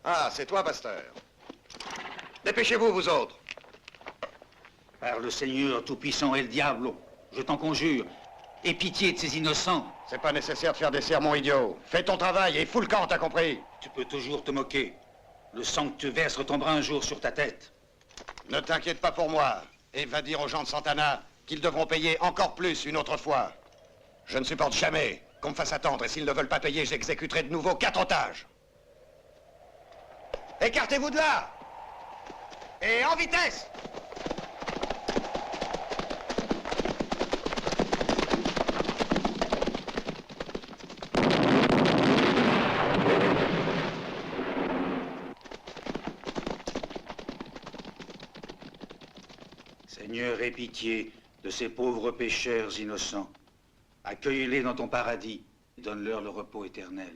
Ah, c'est toi, Pasteur. Dépêchez-vous, vous autres. Par le Seigneur Tout-Puissant et le Diablo, je t'en conjure, aie pitié de ces innocents. C'est pas nécessaire de faire des sermons idiots. Fais ton travail et fous le camp, t'as compris? Tu peux toujours te moquer. Le sang que tu verses retombera un jour sur ta tête. Ne t'inquiète pas pour moi. Et va dire aux gens de Santana qu'ils devront payer encore plus une autre fois. Je ne supporte jamais qu'on me fasse attendre, et s'ils ne veulent pas payer, j'exécuterai de nouveau 4 otages. Écartez-vous de là! Et en vitesse! Seigneur, aie pitié de ces pauvres pécheurs innocents. Accueille-les dans ton paradis et donne-leur le repos éternel.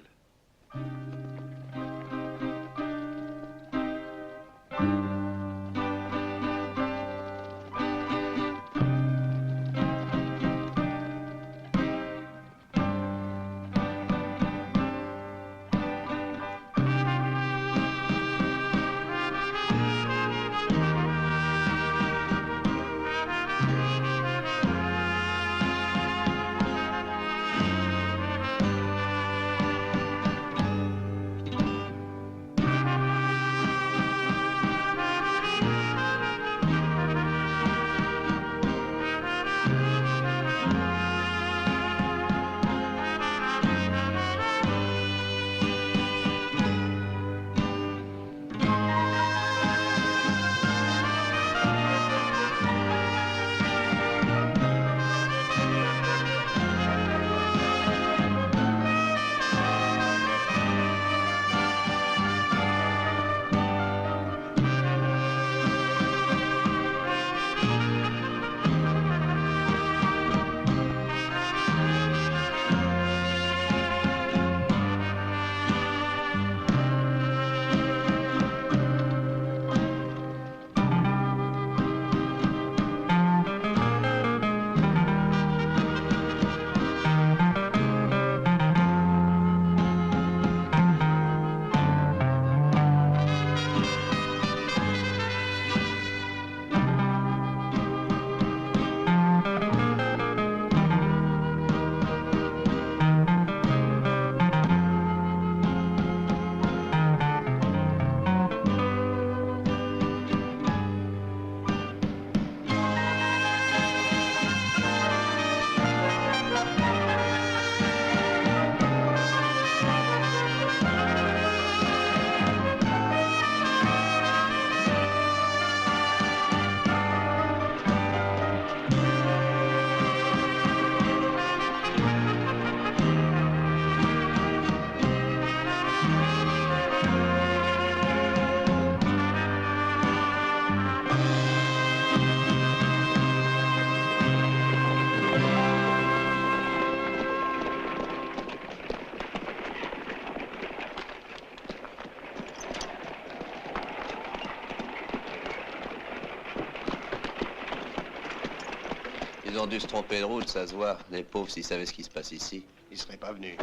Ils ont dû se tromper de route, ça se voit. Les pauvres, s'ils savaient ce qui se passe ici. Ils seraient pas venus.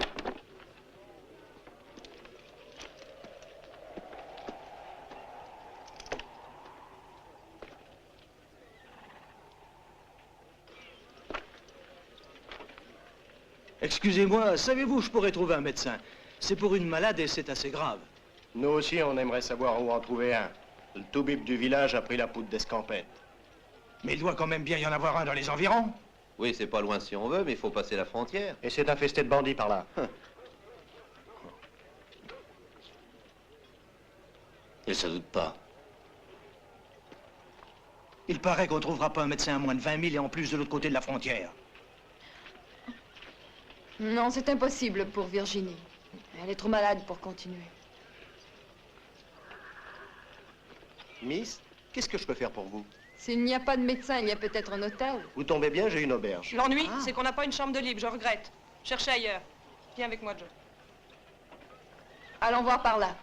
Excusez-moi, savez-vous, je pourrais trouver un médecin. C'est pour une malade et c'est assez grave. Nous aussi, on aimerait savoir où en trouver un. Le toubib du village a pris la poudre d'escampette. Mais il doit quand même bien y en avoir un dans les environs. Oui, c'est pas loin si on veut, mais il faut passer la frontière. Et c'est infesté de bandits par là. Et ça doute pas. Il paraît qu'on trouvera pas un médecin à moins de 20 000 et en plus de l'autre côté de la frontière. Non, c'est impossible pour Virginie. Elle est trop malade pour continuer. Miss, qu'est-ce que je peux faire pour vous? S'il n'y a pas de médecin, il y a peut-être un hôtel. Vous tombez bien, j'ai une auberge. L'ennui, c'est qu'on n'a pas une chambre de libre, je regrette. Cherchez ailleurs. Viens avec moi, Joe. Allons voir par là.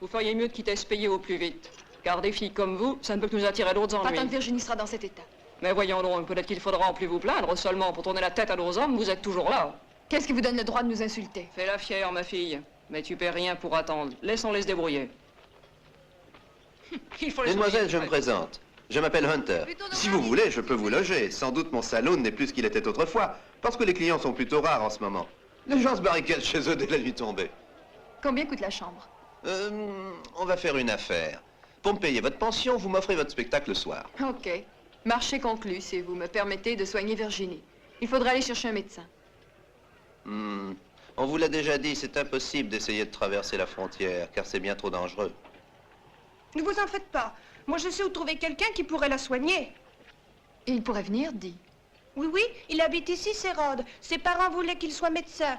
Vous feriez mieux de quitter ce pays au plus vite. Car des filles comme vous, ça ne peut que nous attirer d'autres Pas ennuis. tant que Virginie sera dans cet état. Mais voyons donc, peut-être qu'il faudra en plus vous plaindre, seulement pour tourner la tête à nos hommes, vous êtes toujours là. Qu'est-ce qui vous donne le droit de nous insulter? Fais la fière, ma fille. Mais tu paies rien pour attendre. Laissons-les se débrouiller. Il faut les Mesdemoiselles, surveiller. je me présente. Je m'appelle Hunter. Si vous voulez, je peux vous loger. Sans doute mon salon n'est plus ce qu'il était autrefois, parce que les clients sont plutôt rares en ce moment. Les gens se barricadent chez eux dès la nuit tombée. Combien coûte la chambre? On va faire une affaire. Pour me payer votre pension, vous m'offrez votre spectacle le soir. OK. Marché conclu, si vous me permettez de soigner Virginie. Il faudra aller chercher un médecin. On vous l'a déjà dit, c'est impossible d'essayer de traverser la frontière, car c'est bien trop dangereux. Ne vous en faites pas. Moi, je sais où trouver quelqu'un qui pourrait la soigner. Et il pourrait venir, dit. Oui, oui, il habite ici, c'est Rod. Ses parents voulaient qu'il soit médecin.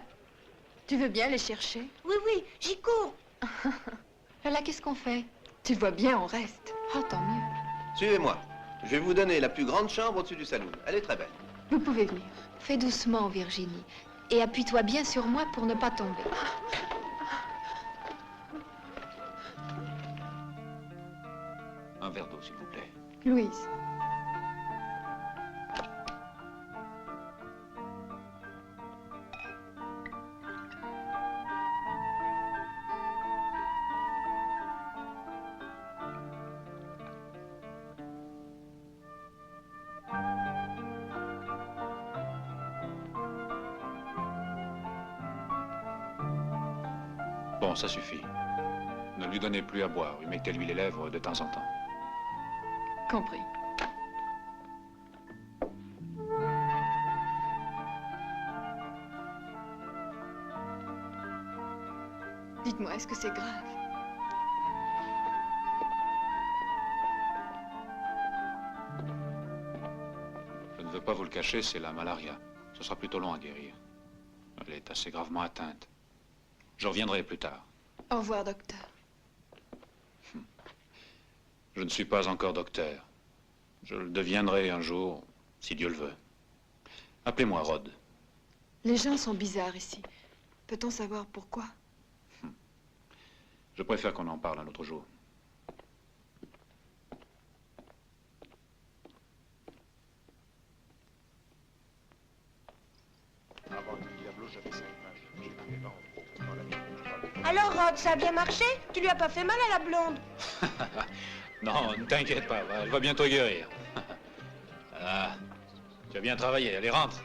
Tu veux bien les chercher? Oui, oui, j'y cours. Là, qu'est-ce qu'on fait? Tu le vois bien, on reste. Oh, tant mieux. Suivez-moi. Je vais vous donner la plus grande chambre au-dessus du salon. Elle est très belle. Vous pouvez venir. Fais doucement, Virginie. Et appuie-toi bien sur moi pour ne pas tomber. Un verre d'eau, s'il vous plaît. Louise. Bon, ça suffit. Ne lui donnez plus à boire. Humectez-lui les lèvres de temps en temps. Compris. Dites-moi, est-ce que c'est grave? Je ne veux pas vous le cacher, c'est la malaria. Ce sera plutôt long à guérir. Elle est assez gravement atteinte. Je reviendrai plus tard. Au revoir, docteur. Je ne suis pas encore docteur. Je le deviendrai un jour, si Dieu le veut. Appelez-moi Rod. Les gens sont bizarres ici. Peut-on savoir pourquoi? Je préfère qu'on en parle un autre jour. Alors, Rod, ça a bien marché? Tu lui as pas fait mal à la blonde? Non, ne t'inquiète pas, elle va bientôt guérir. Ah, tu as bien travaillé, allez, rentre.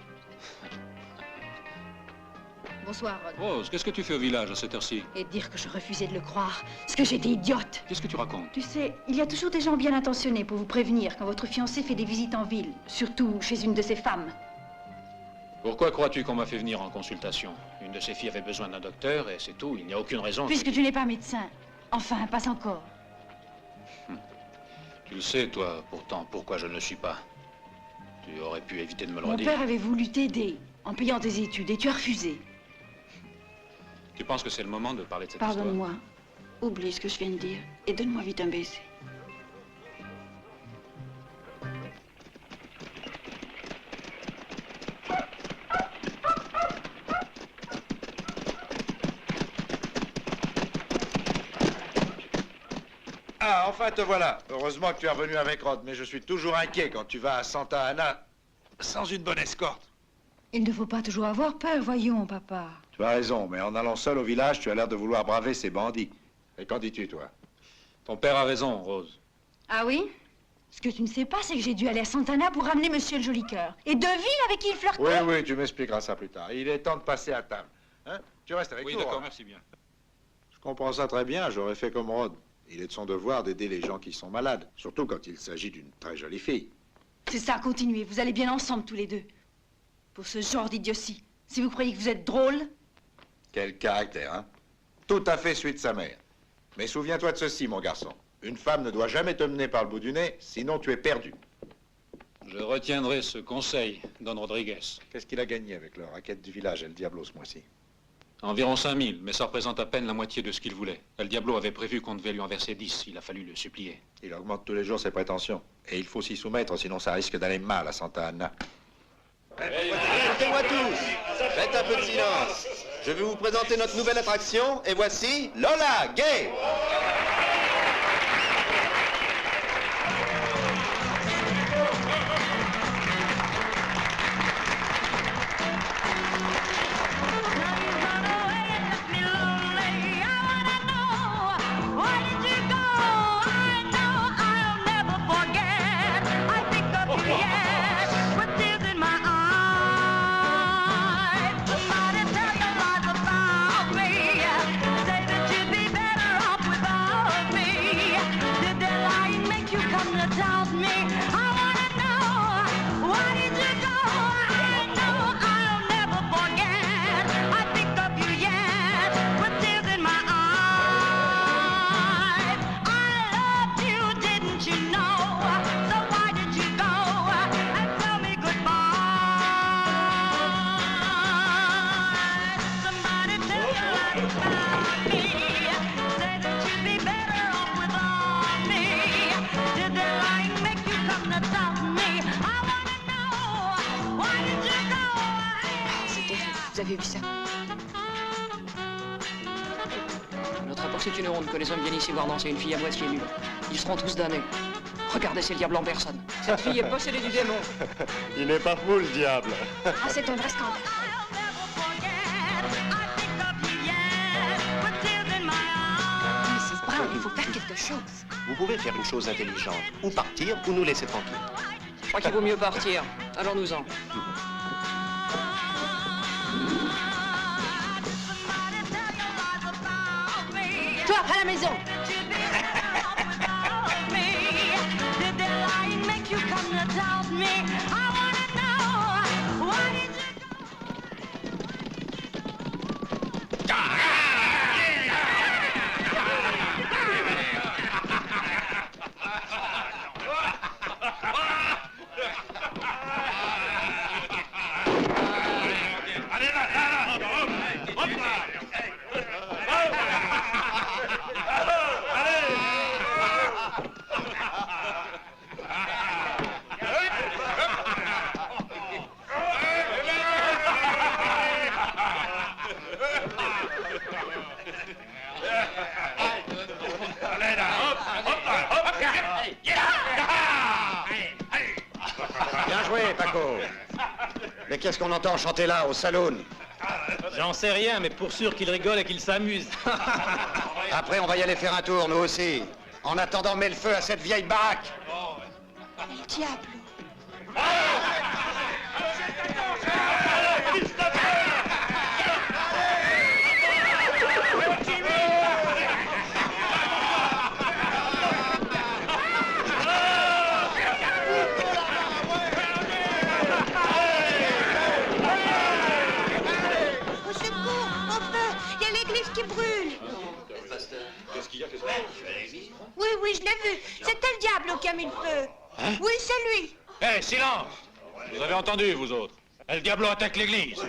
Bonsoir, Rod. Rose, qu'est-ce que tu fais au village à cette heure-ci? Et dire que je refusais de le croire, parce que j'étais idiote. Qu'est-ce que tu racontes? Tu sais, il y a toujours des gens bien intentionnés pour vous prévenir quand votre fiancé fait des visites en ville, surtout chez une de ses femmes. Pourquoi crois-tu qu'on m'a fait venir en consultation? Une de ses filles avait besoin d'un docteur et c'est tout, il n'y a aucune raison. Puisque tu n'es pas médecin. Enfin, pas encore. Tu le sais, toi, pourtant, pourquoi je ne le suis pas. Tu aurais pu éviter de me le Mon redire. père avait voulu t'aider en payant tes études et tu as refusé. Tu penses que c'est le moment de parler de cette histoire? Pardonne-moi. Oublie ce que je viens de dire et donne-moi vite un baiser. Ah, enfin te voilà. Heureusement que tu es revenu avec Rod, mais je suis toujours inquiet quand tu vas à Santa Ana sans une bonne escorte. Il ne faut pas toujours avoir peur, voyons, papa. Tu as raison, mais en allant seul au village, tu as l'air de vouloir braver ces bandits. Et qu'en dis-tu, toi? Ton père a raison, Rose. Ah oui? Ce que tu ne sais pas, c'est que j'ai dû aller à Santana pour ramener Monsieur le Joli-Cœur. Et devine avec qui il flirtait. Oui, oui, tu m'expliqueras ça plus tard. Il est temps de passer à table. Hein? Tu restes avec Oui, nous, d'accord, hein? merci bien. Je comprends ça très bien, j'aurais fait comme Rod. Il est de son devoir d'aider les gens qui sont malades, surtout quand il s'agit d'une très jolie fille. C'est ça, continuez. Vous allez bien ensemble tous les deux. Pour ce genre d'idiotie. Si vous croyez que vous êtes drôle. Quel caractère, hein? Tout à fait celui de sa mère. Mais souviens-toi de ceci, mon garçon. Une femme ne doit jamais te mener par le bout du nez, sinon tu es perdu. Je retiendrai ce conseil, Don Rodriguez. Qu'est-ce qu'il a gagné avec le racket du village, El Diablo, ce mois-ci? Environ 5000, mais ça représente à peine la moitié de ce qu'il voulait. El Diablo avait prévu qu'on devait lui en verser 10. Il a fallu le supplier. Il augmente tous les jours ses prétentions. Et il faut s'y soumettre, sinon ça risque d'aller mal à Santa Ana. Écoutez-moi tous, faites un peu de silence. Je vais vous présenter notre nouvelle attraction, et voici Lola Gay. avez vu ça? Notre époque, c'est une honte que les hommes viennent ici voir danser une fille à moitié nue. Ils seront tous damnés. Regardez, c'est le diable en personne. Cette fille est possédée du démon. Il n'est pas fou, le diable. Ah, c'est un vrai scandale. Mrs. Brown, il faut faire quelque chose. Vous pouvez faire une chose intelligente. Ou partir, ou nous laisser tranquilles. Je crois qu'il vaut mieux partir. Allons-nous-en. Toi, à la maison! Bien joué, Paco. Mais qu'est-ce qu'on entend chanter là, au saloon? J'en sais rien, mais pour sûr qu'il rigole et qu'il s'amuse. Après, on va y aller faire un tour, nous aussi. En attendant, mets le feu à cette vieille baraque. Le diable! Au secours! Au feu! Il y a l'église qui brûle! Oui, oui, je l'ai vu. C'était le diable qui a mis le feu. Oui, c'est lui. Hé, silence! Vous avez entendu, vous autres? El Diablo attaque l'église.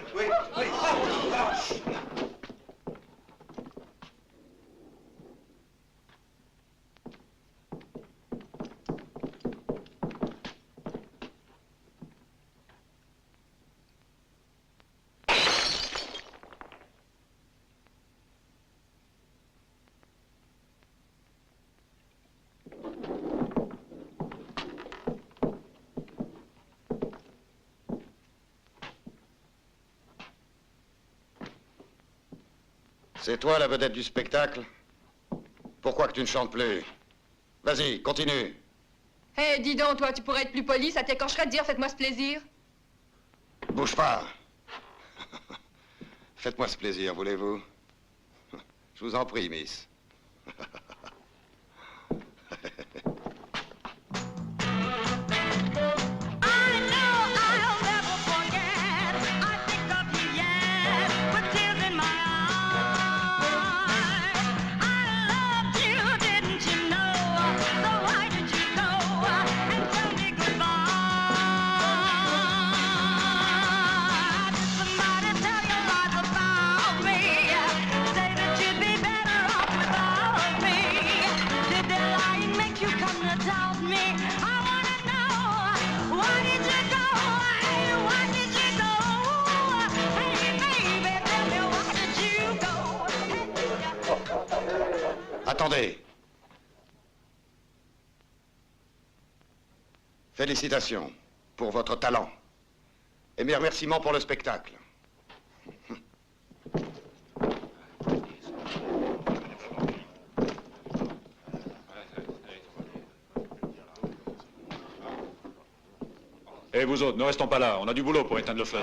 C'est toi la vedette du spectacle? Pourquoi que tu ne chantes plus? Vas-y, continue. Hé, dis donc, toi, tu pourrais être plus poli, ça t'écorcherait de dire faites-moi ce plaisir. Bouge pas. Faites-moi ce plaisir, voulez-vous? Je vous en prie, miss. Attendez. Félicitations pour votre talent. Et mes remerciements pour le spectacle. Et vous autres, ne restons pas là. On a du boulot pour éteindre le feu.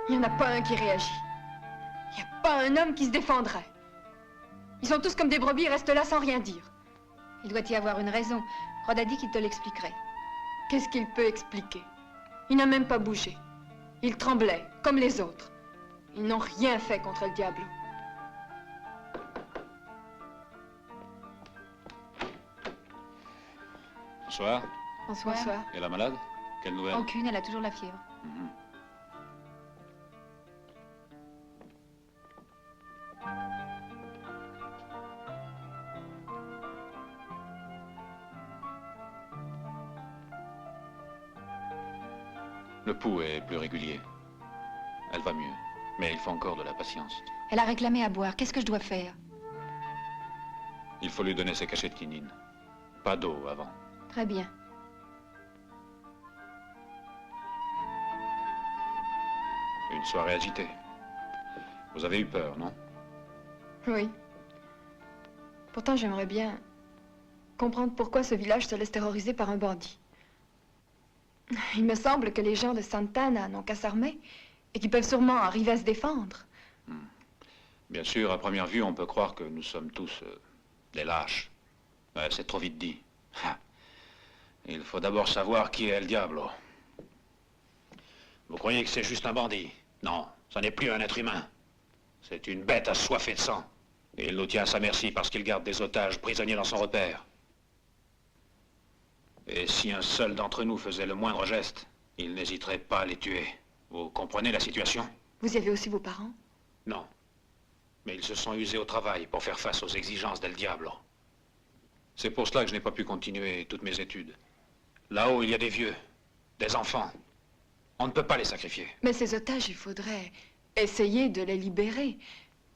Il n'y en a pas un qui réagit. Il n'y a pas un homme qui se défendrait. Ils sont tous comme des brebis et restent là sans rien dire. Il doit y avoir une raison. Rod a dit qu'il te l'expliquerait. Qu'est-ce qu'il peut expliquer? Il n'a même pas bougé. Il tremblait, comme les autres. Ils n'ont rien fait contre le Diablo. Bonsoir. Bonsoir. Et la malade? Quelle nouvelle? Aucune, elle a toujours la fièvre. Mhm. Le pouls est plus régulier. Elle va mieux, mais il faut encore de la patience. Elle a réclamé à boire. Qu'est-ce que je dois faire? Il faut lui donner ses cachets de quinine. Pas d'eau avant. Très bien. Une soirée agitée. Vous avez eu peur, non? Oui. Pourtant, j'aimerais bien comprendre pourquoi ce village se laisse terroriser par un bandit. Il me semble que les gens de Santana n'ont qu'à s'armer et qu'ils peuvent sûrement arriver à se défendre. Bien sûr, à première vue, on peut croire que nous sommes tous des lâches. Ouais, c'est trop vite dit. Ha. Il faut d'abord savoir qui est El Diablo. Vous croyez que c'est juste un bandit? Non, ça n'est plus un être humain. C'est une bête assoiffée de sang. Et il nous tient à sa merci parce qu'il garde des otages prisonniers dans son repère. Et si un seul d'entre nous faisait le moindre geste, il n'hésiterait pas à les tuer. Vous comprenez la situation? Vous y avez aussi vos parents? Non. Mais ils se sont usés au travail pour faire face aux exigences d'El Diablo. C'est pour cela que je n'ai pas pu continuer toutes mes études. Là-haut, il y a des vieux, des enfants. On ne peut pas les sacrifier. Mais ces otages, il faudrait essayer de les libérer.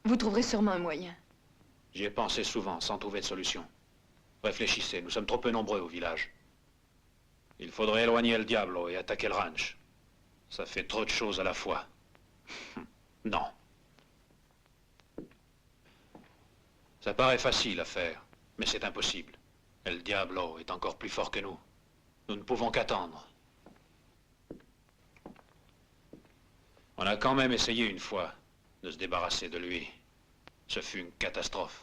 Vous trouverez sûrement un moyen. J'y ai pensé souvent, sans trouver de solution. Réfléchissez, nous sommes trop peu nombreux au village. Il faudrait éloigner El Diablo et attaquer le ranch. Ça fait trop de choses à la fois. Non. Ça paraît facile à faire, mais c'est impossible. El Diablo est encore plus fort que nous. Nous ne pouvons qu'attendre. On a quand même essayé une fois de se débarrasser de lui. Ce fut une catastrophe.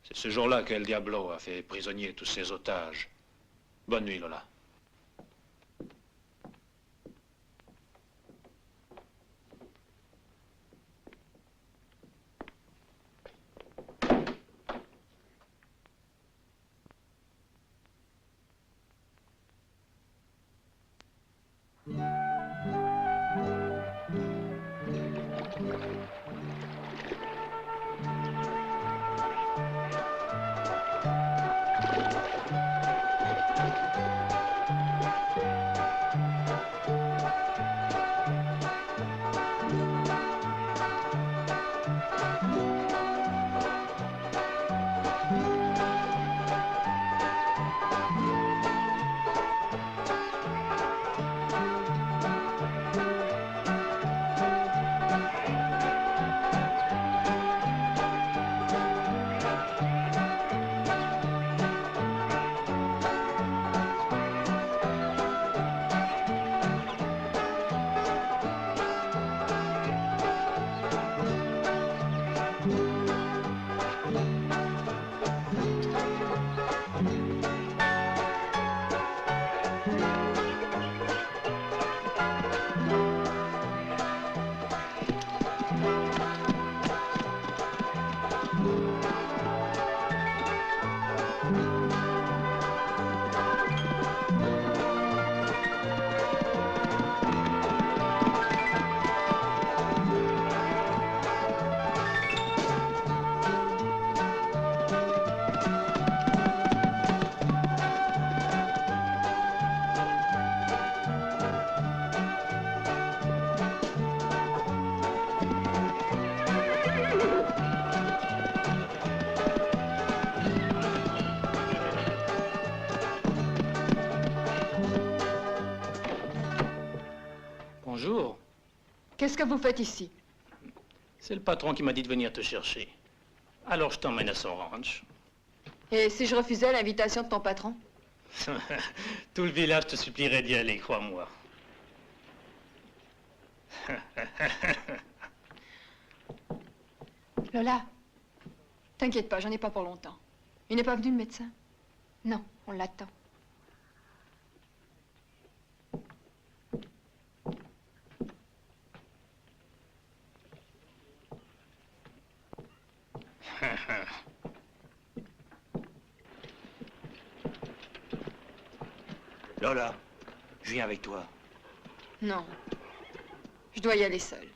C'est ce jour-là que El Diablo a fait prisonnier tous ses otages. Bonne nuit, Lola. Bonjour. Qu'est-ce que vous faites ici? C'est le patron qui m'a dit de venir te chercher. Alors je t'emmène à son ranch. Et si je refusais l'invitation de ton patron? Tout le village te supplierait d'y aller, crois-moi. Lola, t'inquiète pas, j'en ai pas pour longtemps. Il n'est pas venu le médecin? Non, on l'attend. Lola, je viens avec toi. Non. Je dois y aller seule.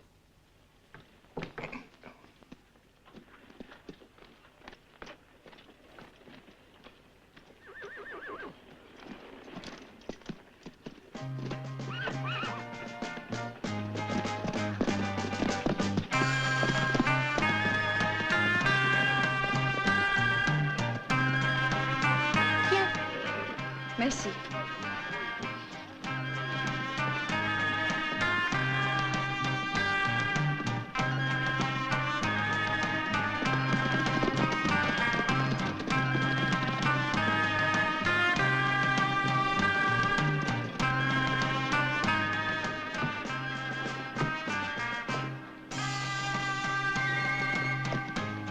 Merci.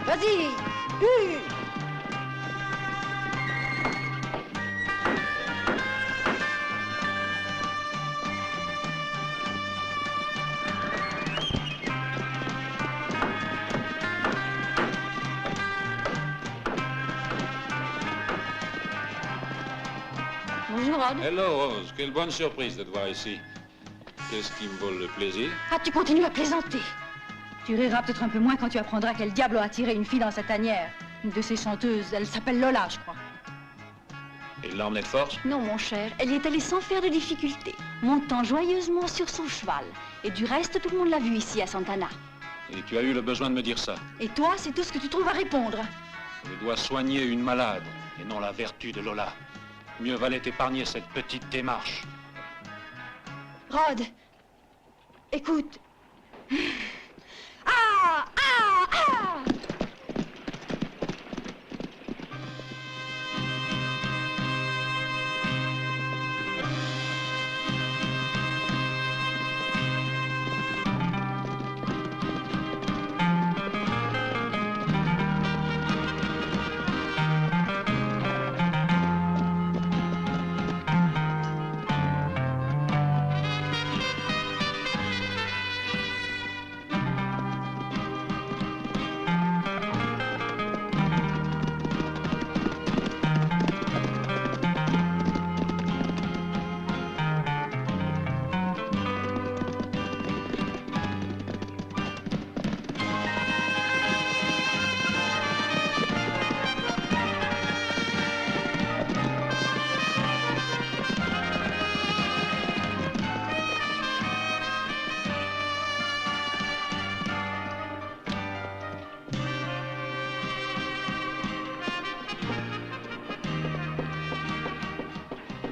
Vas-y. Bonjour, Rod. Hello, Rose. Quelle bonne surprise de te voir ici. Qu'est-ce qui me vole le plaisir? Ah, tu continues à plaisanter. Tu riras peut-être un peu moins quand tu apprendras quel diable a attiré une fille dans sa tanière. Une de ces chanteuses, elle s'appelle Lola, je crois. Il l'a emmené de force? Non, mon cher, elle y est allée sans faire de difficulté, montant joyeusement sur son cheval. Et du reste, tout le monde l'a vue ici, à Santana. Et tu as eu le besoin de me dire ça. Et toi, c'est tout ce que tu trouves à répondre. Je dois soigner une malade, et non la vertu de Lola. Mieux valait épargner cette petite démarche. Rod, écoute. Ah! Ah! Ah!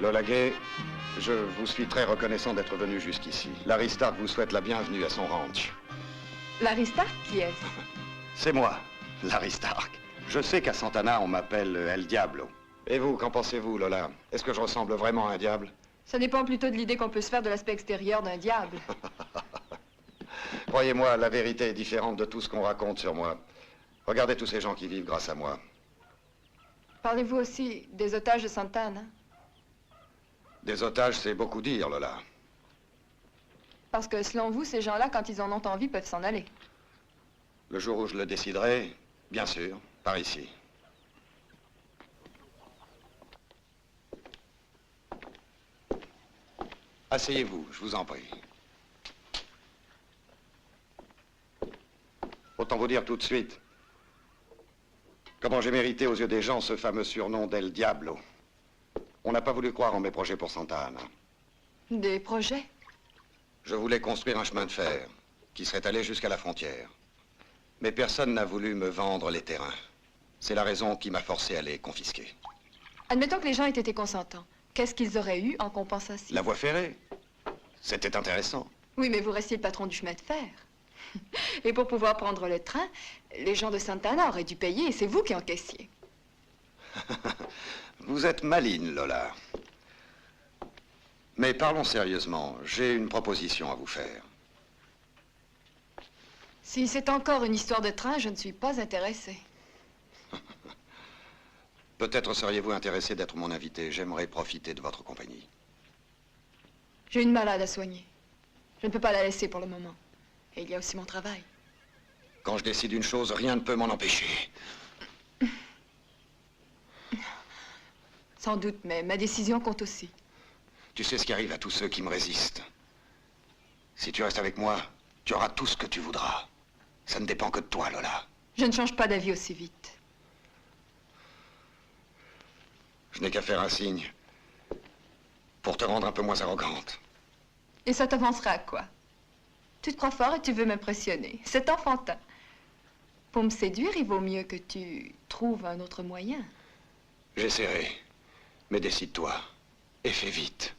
Lola Gay, je vous suis très reconnaissant d'être venu jusqu'ici. Larry Stark vous souhaite la bienvenue à son ranch. Larry Stark, qui est-ce? C'est moi, Larry Stark. Je sais qu'à Santana, on m'appelle El Diablo. Et vous, qu'en pensez-vous, Lola? Est-ce que je ressemble vraiment à un diable? Ça dépend plutôt de l'idée qu'on peut se faire de l'aspect extérieur d'un diable. Croyez-moi, la vérité est différente de tout ce qu'on raconte sur moi. Regardez tous ces gens qui vivent grâce à moi. Parlez-vous aussi des otages de Santana? Des otages, c'est beaucoup dire, Lola. Parce que selon vous, ces gens-là, quand ils en ont envie, peuvent s'en aller. Le jour où je le déciderai, bien sûr, par ici. Asseyez-vous, je vous en prie. Autant vous dire tout de suite comment j'ai mérité aux yeux des gens ce fameux surnom d'El Diablo. On n'a pas voulu croire en mes projets pour Santa Ana. Des projets? Je voulais construire un chemin de fer qui serait allé jusqu'à la frontière. Mais personne n'a voulu me vendre les terrains. C'est la raison qui m'a forcé à les confisquer. Admettons que les gens aient été consentants. Qu'est-ce qu'ils auraient eu en compensation? La voie ferrée. C'était intéressant. Oui, mais vous restiez le patron du chemin de fer. Et pour pouvoir prendre le train, les gens de Santana auraient dû payer et c'est vous qui encaissiez. Vous êtes maligne, Lola. Mais parlons sérieusement. J'ai une proposition à vous faire. Si c'est encore une histoire de train, je ne suis pas intéressée. Peut-être seriez-vous intéressé d'être mon invité. J'aimerais profiter de votre compagnie. J'ai une malade à soigner. Je ne peux pas la laisser pour le moment. Et il y a aussi mon travail. Quand je décide une chose, rien ne peut m'en empêcher. Sans doute, mais ma décision compte aussi. Tu sais ce qui arrive à tous ceux qui me résistent. Si tu restes avec moi, tu auras tout ce que tu voudras. Ça ne dépend que de toi, Lola. Je ne change pas d'avis aussi vite. Je n'ai qu'à faire un signe pour te rendre un peu moins arrogante. Et ça t'avancera à quoi? Tu te crois fort et tu veux m'impressionner. C'est enfantin. Pour me séduire, il vaut mieux que tu trouves un autre moyen. J'essaierai. Mais décide-toi. Et fais vite.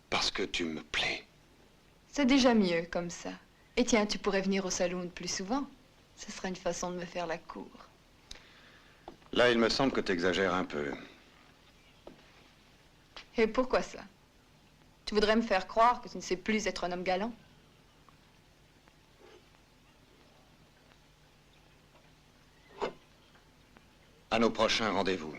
Parce que tu me plais. C'est déjà mieux comme ça. Et tiens, tu pourrais venir au saloon plus souvent. Ce serait une façon de me faire la cour. Là, il me semble que tu exagères un peu. Et pourquoi ça? Tu voudrais me faire croire que tu ne sais plus être un homme galant? À nos prochains rendez-vous.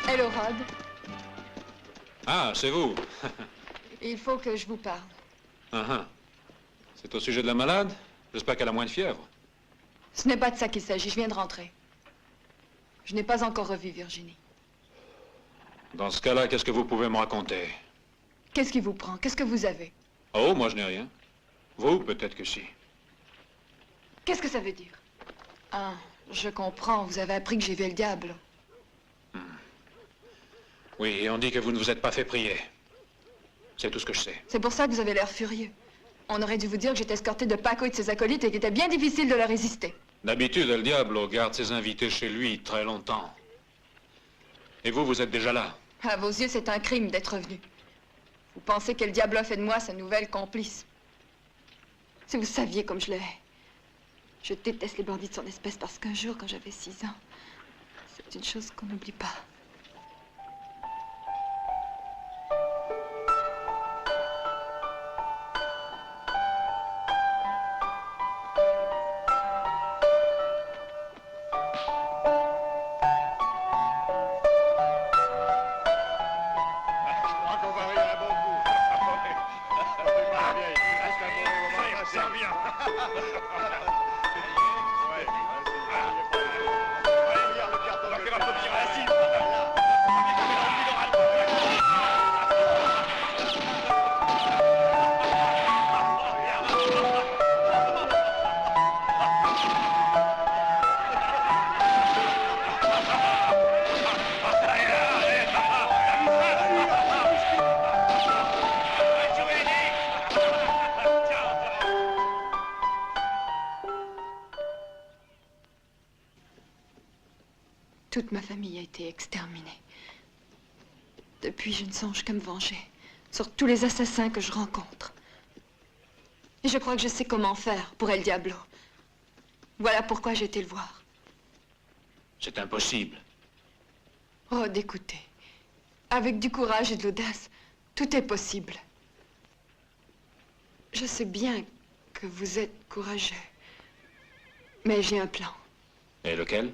Hello, Rod. Ah, c'est vous. Il faut que je vous parle. C'est au sujet de la malade? J'espère qu'elle a moins de fièvre. Ce n'est pas de ça qu'il s'agit, je viens de rentrer. Je n'ai pas encore revu Virginie. Dans ce cas-là, qu'est-ce que vous pouvez me raconter? Qu'est-ce qui vous prend? Qu'est-ce que vous avez? Oh, moi je n'ai rien. Vous, peut-être que si. Qu'est-ce que ça veut dire? Ah, je comprends, vous avez appris que j'ai vu le diable. Oui, et on dit que vous ne vous êtes pas fait prier. C'est tout ce que je sais. C'est pour ça que vous avez l'air furieux. On aurait dû vous dire que j'étais escorté de Paco et de ses acolytes et qu'il était bien difficile de leur résister. D'habitude, El Diablo garde ses invités chez lui très longtemps. Et vous, vous êtes déjà là. À vos yeux, c'est un crime d'être venu. Vous pensez que le diable a fait de moi sa nouvelle complice. Si vous saviez comme je le hais. Je déteste les bandits de son espèce parce qu'un jour, quand j'avais 6 ans, c'est une chose qu'on n'oublie pas. Toute ma famille a été exterminée. Depuis, je ne songe qu'à me venger sur tous les assassins que je rencontre. Et je crois que je sais comment faire pour El Diablo. Voilà pourquoi j'ai été le voir. C'est impossible. Rod, écoutez. Avec du courage et de l'audace, tout est possible. Je sais bien que vous êtes courageux. Mais j'ai un plan. Et lequel?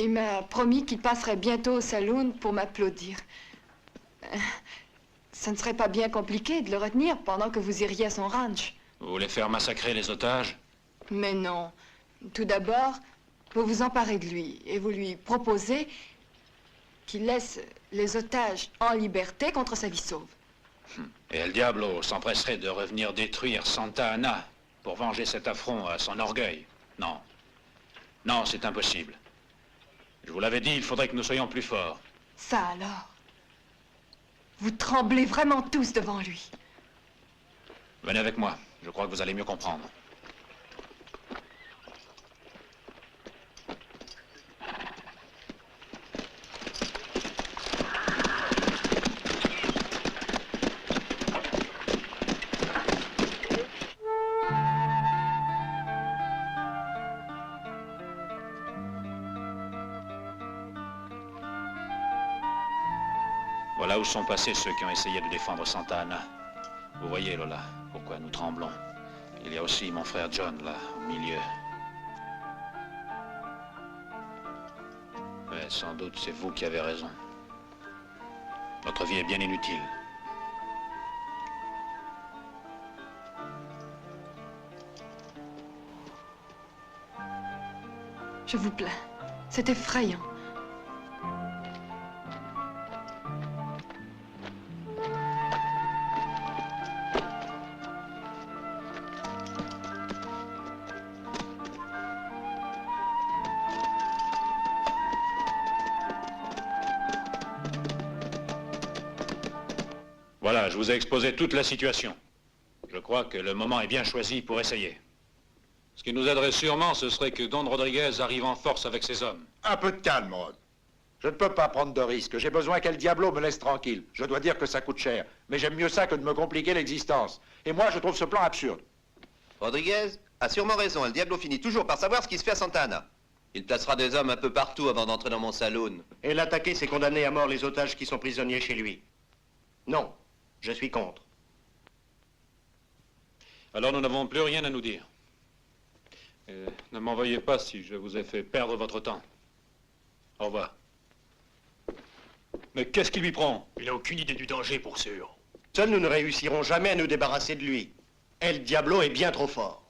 Il m'a promis qu'il passerait bientôt au saloon pour m'applaudir. Ça ne serait pas bien compliqué de le retenir pendant que vous iriez à son ranch. Vous voulez faire massacrer les otages? Mais non. Tout d'abord, vous vous emparez de lui et vous lui proposez qu'il laisse les otages en liberté contre sa vie sauve. Et El Diablo s'empresserait de revenir détruire Santa Ana pour venger cet affront à son orgueil. Non. Non, c'est impossible. Je vous l'avais dit, il faudrait que nous soyons plus forts. Ça alors? Vous tremblez vraiment tous devant lui. Venez avec moi, je crois que vous allez mieux comprendre. Voilà où sont passés ceux qui ont essayé de défendre Santa Anna. Vous voyez, Lola, pourquoi nous tremblons. Il y a aussi mon frère John, là, au milieu. Ouais, sans doute, c'est vous qui avez raison. Notre vie est bien inutile. Je vous plains. C'est effrayant. Voilà, je vous ai exposé toute la situation. Je crois que le moment est bien choisi pour essayer. Ce qui nous aiderait sûrement, ce serait que Don Rodriguez arrive en force avec ses hommes. Un peu de calme, Rod. Je ne peux pas prendre de risques. J'ai besoin qu'El Diablo me laisse tranquille. Je dois dire que ça coûte cher. Mais j'aime mieux ça que de me compliquer l'existence. Et moi, je trouve ce plan absurde. Rodriguez a sûrement raison. El Diablo finit toujours par savoir ce qui se fait à Santa Anna. Il placera des hommes un peu partout avant d'entrer dans mon saloon. Et l'attaquer, c'est condamner à mort les otages qui sont prisonniers chez lui. Non, je suis contre. Alors nous n'avons plus rien à nous dire. Ne m'envoyez pas si je vous ai fait perdre votre temps. Au revoir. Mais qu'est-ce qui lui prend? Il n'a aucune idée du danger, pour sûr. Seuls, nous ne réussirons jamais à nous débarrasser de lui. El Diablo est bien trop fort.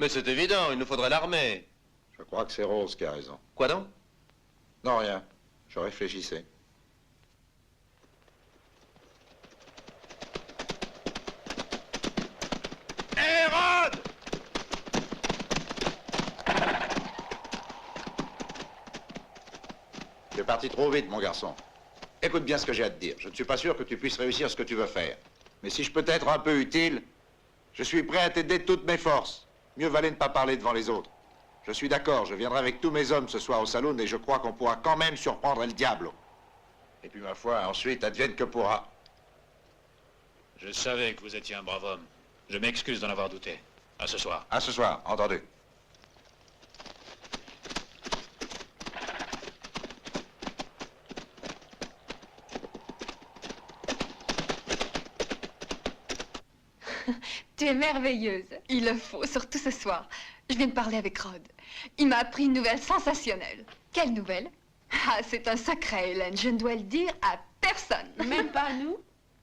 Mais c'est évident, il nous faudrait l'armée. Je crois que c'est Rose qui a raison. Quoi donc? Non, rien. Je réfléchissais. Hé, Rod! Tu es parti trop vite, mon garçon. Écoute bien ce que j'ai à te dire. Je ne suis pas sûr que tu puisses réussir ce que tu veux faire. Mais si je peux t'être un peu utile, je suis prêt à t'aider de toutes mes forces. Mieux valait ne pas parler devant les autres. Je suis d'accord, je viendrai avec tous mes hommes ce soir au saloon et je crois qu'on pourra quand même surprendre El Diablo. Et puis, ma foi, ensuite, advienne que pourra. Je savais que vous étiez un brave homme. Je m'excuse d'en avoir douté. À ce soir. À ce soir, entendu. Tu es merveilleuse. Il le faut, surtout ce soir. Je viens de parler avec Rod. Il m'a appris une nouvelle sensationnelle. Quelle nouvelle? Ah, c'est un secret, Hélène. Je ne dois le dire à personne. Même pas à nous?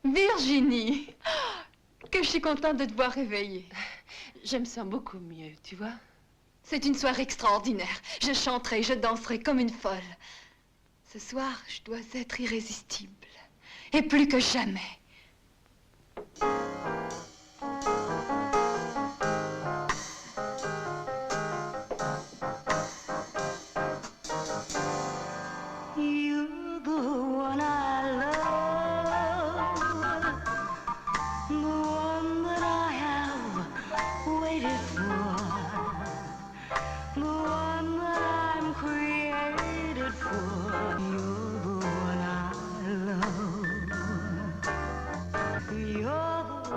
Virginie, que je suis contente de te voir réveillée. Je me sens beaucoup mieux, tu vois. C'est une soirée extraordinaire. Je chanterai, je danserai comme une folle. Ce soir, je dois être irrésistible. Et plus que jamais. You're the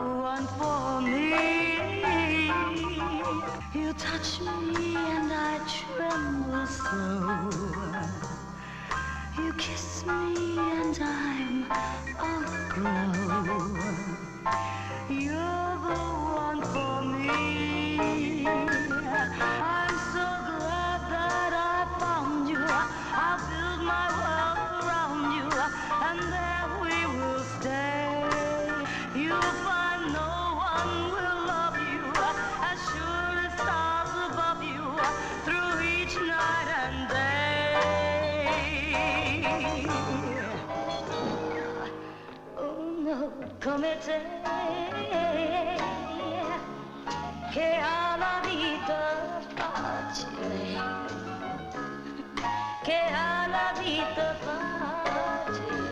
che alla vita facile,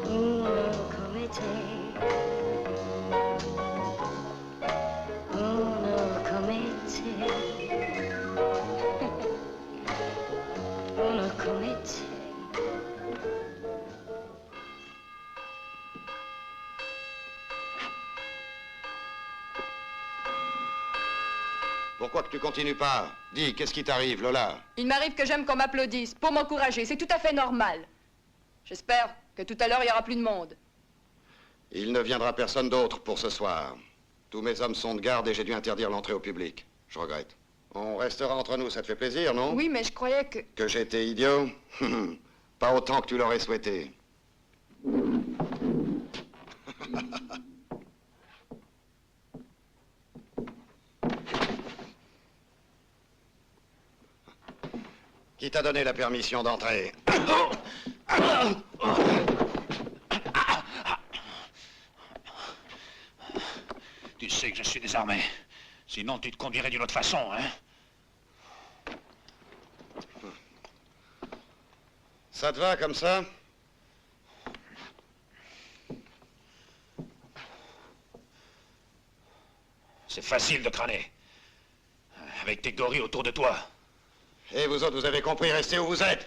uno come te, uno come te, uno come te. Pourquoi que tu continues pas? Dis, qu'est-ce qui t'arrive, Lola? Il m'arrive que j'aime qu'on m'applaudisse, pour m'encourager. C'est tout à fait normal. J'espère que tout à l'heure, il y aura plus de monde. Il ne viendra personne d'autre pour ce soir. Tous mes hommes sont de garde et j'ai dû interdire l'entrée au public. Je regrette. On restera entre nous, ça te fait plaisir, non? Oui, mais je croyais que... Que j'étais idiot? Pas autant que tu l'aurais souhaité. Qui t'a donné la permission d'entrer? Tu sais que je suis désarmé. Sinon, tu te conduirais d'une autre façon, hein? Ça te va comme ça? C'est facile de crâner. Avec tes gorilles autour de toi. Et vous autres, vous avez compris, restez où vous êtes.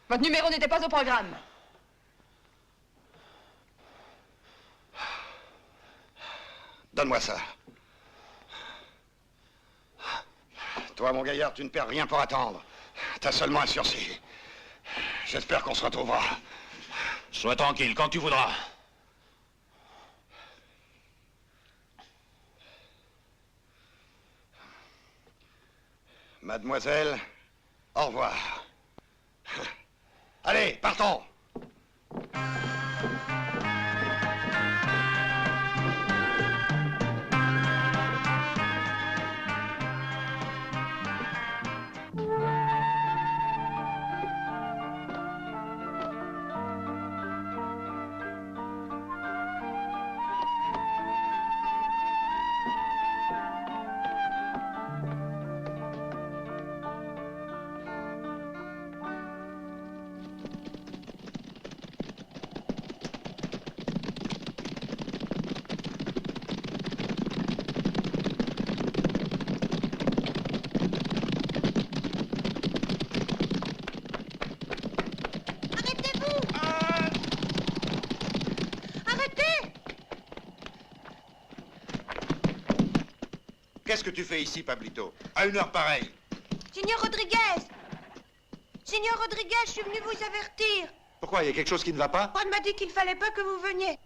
Votre numéro n'était pas au programme. Donne-moi ça. Toi, mon gaillard, tu ne perds rien pour attendre. T'as seulement un sursis. J'espère qu'on se retrouvera. Sois tranquille, quand tu voudras. Mademoiselle, au revoir. Allez, partons! Qu'est-ce que tu fais ici, Pablito? À une heure pareille? Signor Rodriguez! Signor Rodriguez, je suis venu vous avertir. Pourquoi? Il y a quelque chose qui ne va pas? On m'a dit qu'il fallait pas que vous veniez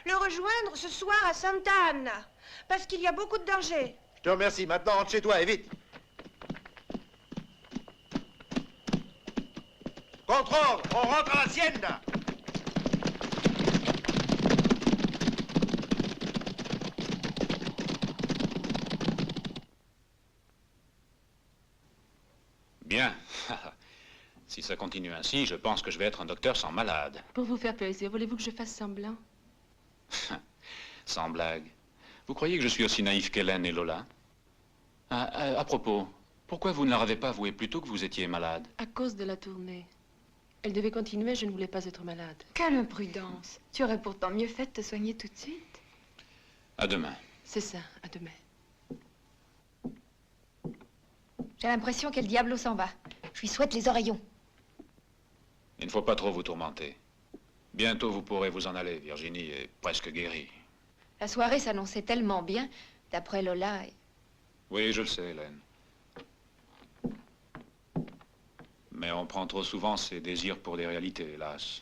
le rejoindre ce soir à Santa Anna, parce qu'il y a beaucoup de danger. Je te remercie. Maintenant, rentre chez toi et vite. Contre-ordre, on rentre à l'hacienda. Bien. Si ça continue ainsi, je pense que je vais être un docteur sans malade. Pour vous faire plaisir, voulez-vous que je fasse semblant? Sans blague. Vous croyez que je suis aussi naïf qu'Hélène et Lola? À propos, pourquoi vous ne leur avez pas avoué plus tôt que vous étiez malade? À cause de la tournée. Elle devait continuer, je ne voulais pas être malade. Quelle imprudence. Tu aurais pourtant mieux fait de te soigner tout de suite. À demain. C'est ça, à demain. J'ai l'impression que le Diablo s'en va. Je lui souhaite les oreillons. Il ne faut pas trop vous tourmenter. Bientôt, vous pourrez vous en aller. Virginie est presque guérie. La soirée s'annonçait tellement bien, d'après Lola. Oui, je le sais, Hélène. Mais on prend trop souvent ses désirs pour des réalités, hélas.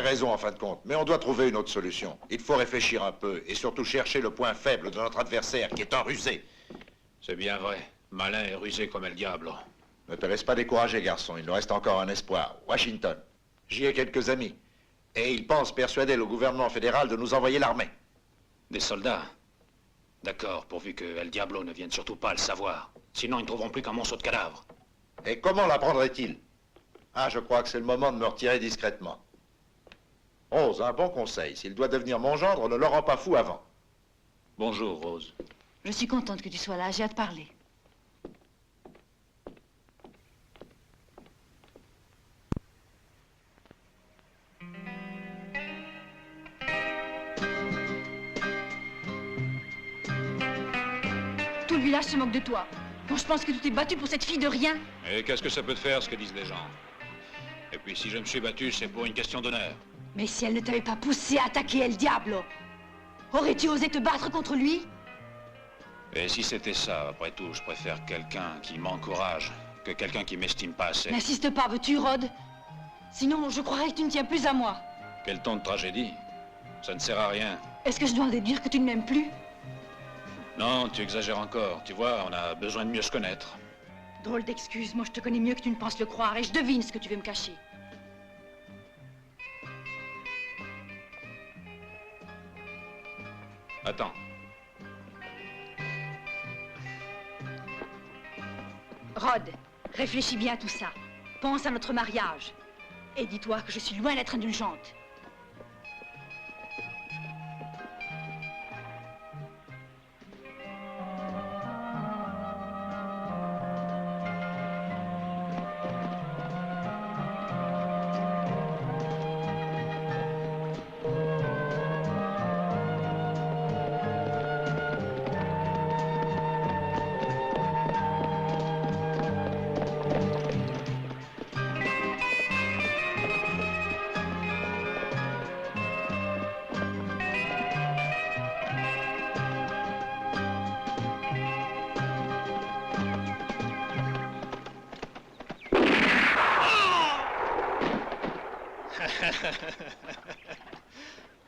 Raison en fin de compte, mais on doit trouver une autre solution. Il faut réfléchir un peu et surtout chercher le point faible de notre adversaire, qui est un rusé. C'est bien vrai. Malin et rusé comme El Diablo. Ne te laisse pas décourager, garçon. Il nous reste encore un espoir. Washington. J'y ai quelques amis. Et ils pensent persuader le gouvernement fédéral de nous envoyer l'armée. Des soldats? D'accord, pourvu que El Diablo ne vienne surtout pas le savoir. Sinon, ils ne trouveront plus qu'un monceau de cadavres. Et comment l'apprendrait-il? Ah, je crois que c'est le moment de me retirer discrètement. Rose, un bon conseil. S'il doit devenir mon gendre, ne le rends pas fou avant. Bonjour, Rose. Je suis contente que tu sois là, j'ai hâte de parler. Tout le village se moque de toi. Quand je pense que tu t'es battu pour cette fille de rien. Et qu'est-ce que ça peut te faire, ce que disent les gens? Et puis, si je me suis battu, c'est pour une question d'honneur. Mais si elle ne t'avait pas poussé à attaquer El Diablo, aurais-tu osé te battre contre lui? Et si c'était ça, après tout, je préfère quelqu'un qui m'encourage que quelqu'un qui m'estime pas assez. N'insiste pas, veux-tu, Rod? Sinon, je croirais que tu ne tiens plus à moi. Quel ton de tragédie? Ça ne sert à rien. Est-ce que je dois en déduire que tu ne m'aimes plus? Non, tu exagères encore. Tu vois, on a besoin de mieux se connaître. Drôle d'excuse, moi je te connais mieux que tu ne penses le croire et je devine ce que tu veux me cacher. Attends. Rod, réfléchis bien à tout ça. Pense à notre mariage. Et dis-toi que je suis loin d'être indulgente.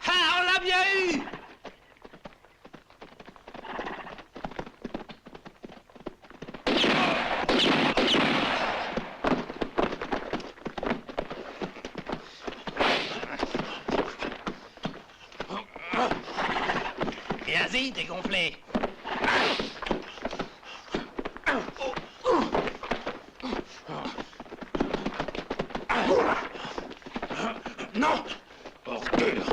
Ah, on l'a bien eu! Viens-y, dégonflé. Non! Ordure!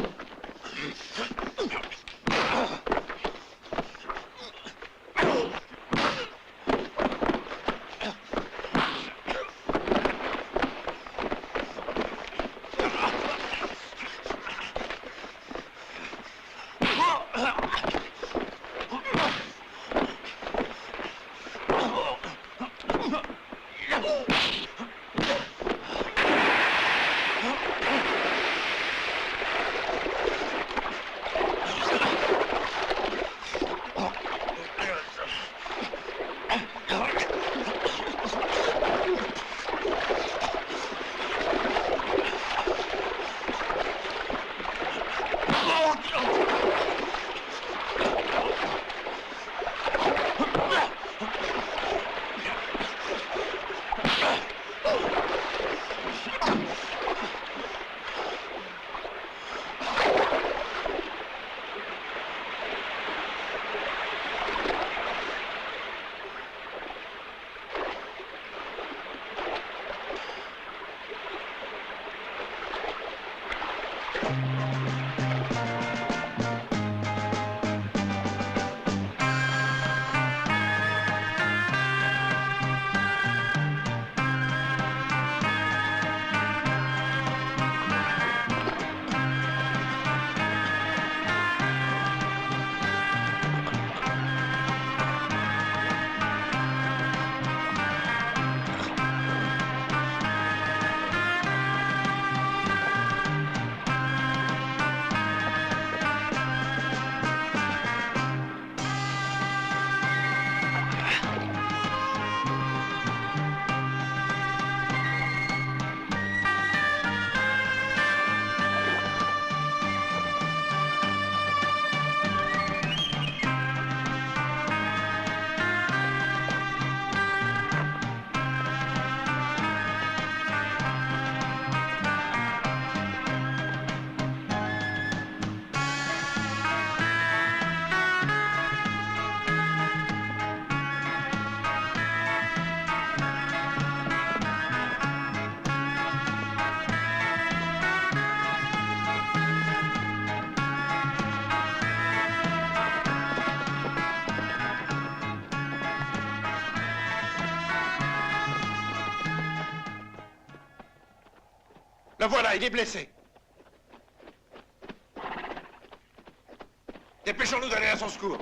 Le voilà, il est blessé. Dépêchons-nous d'aller à son secours.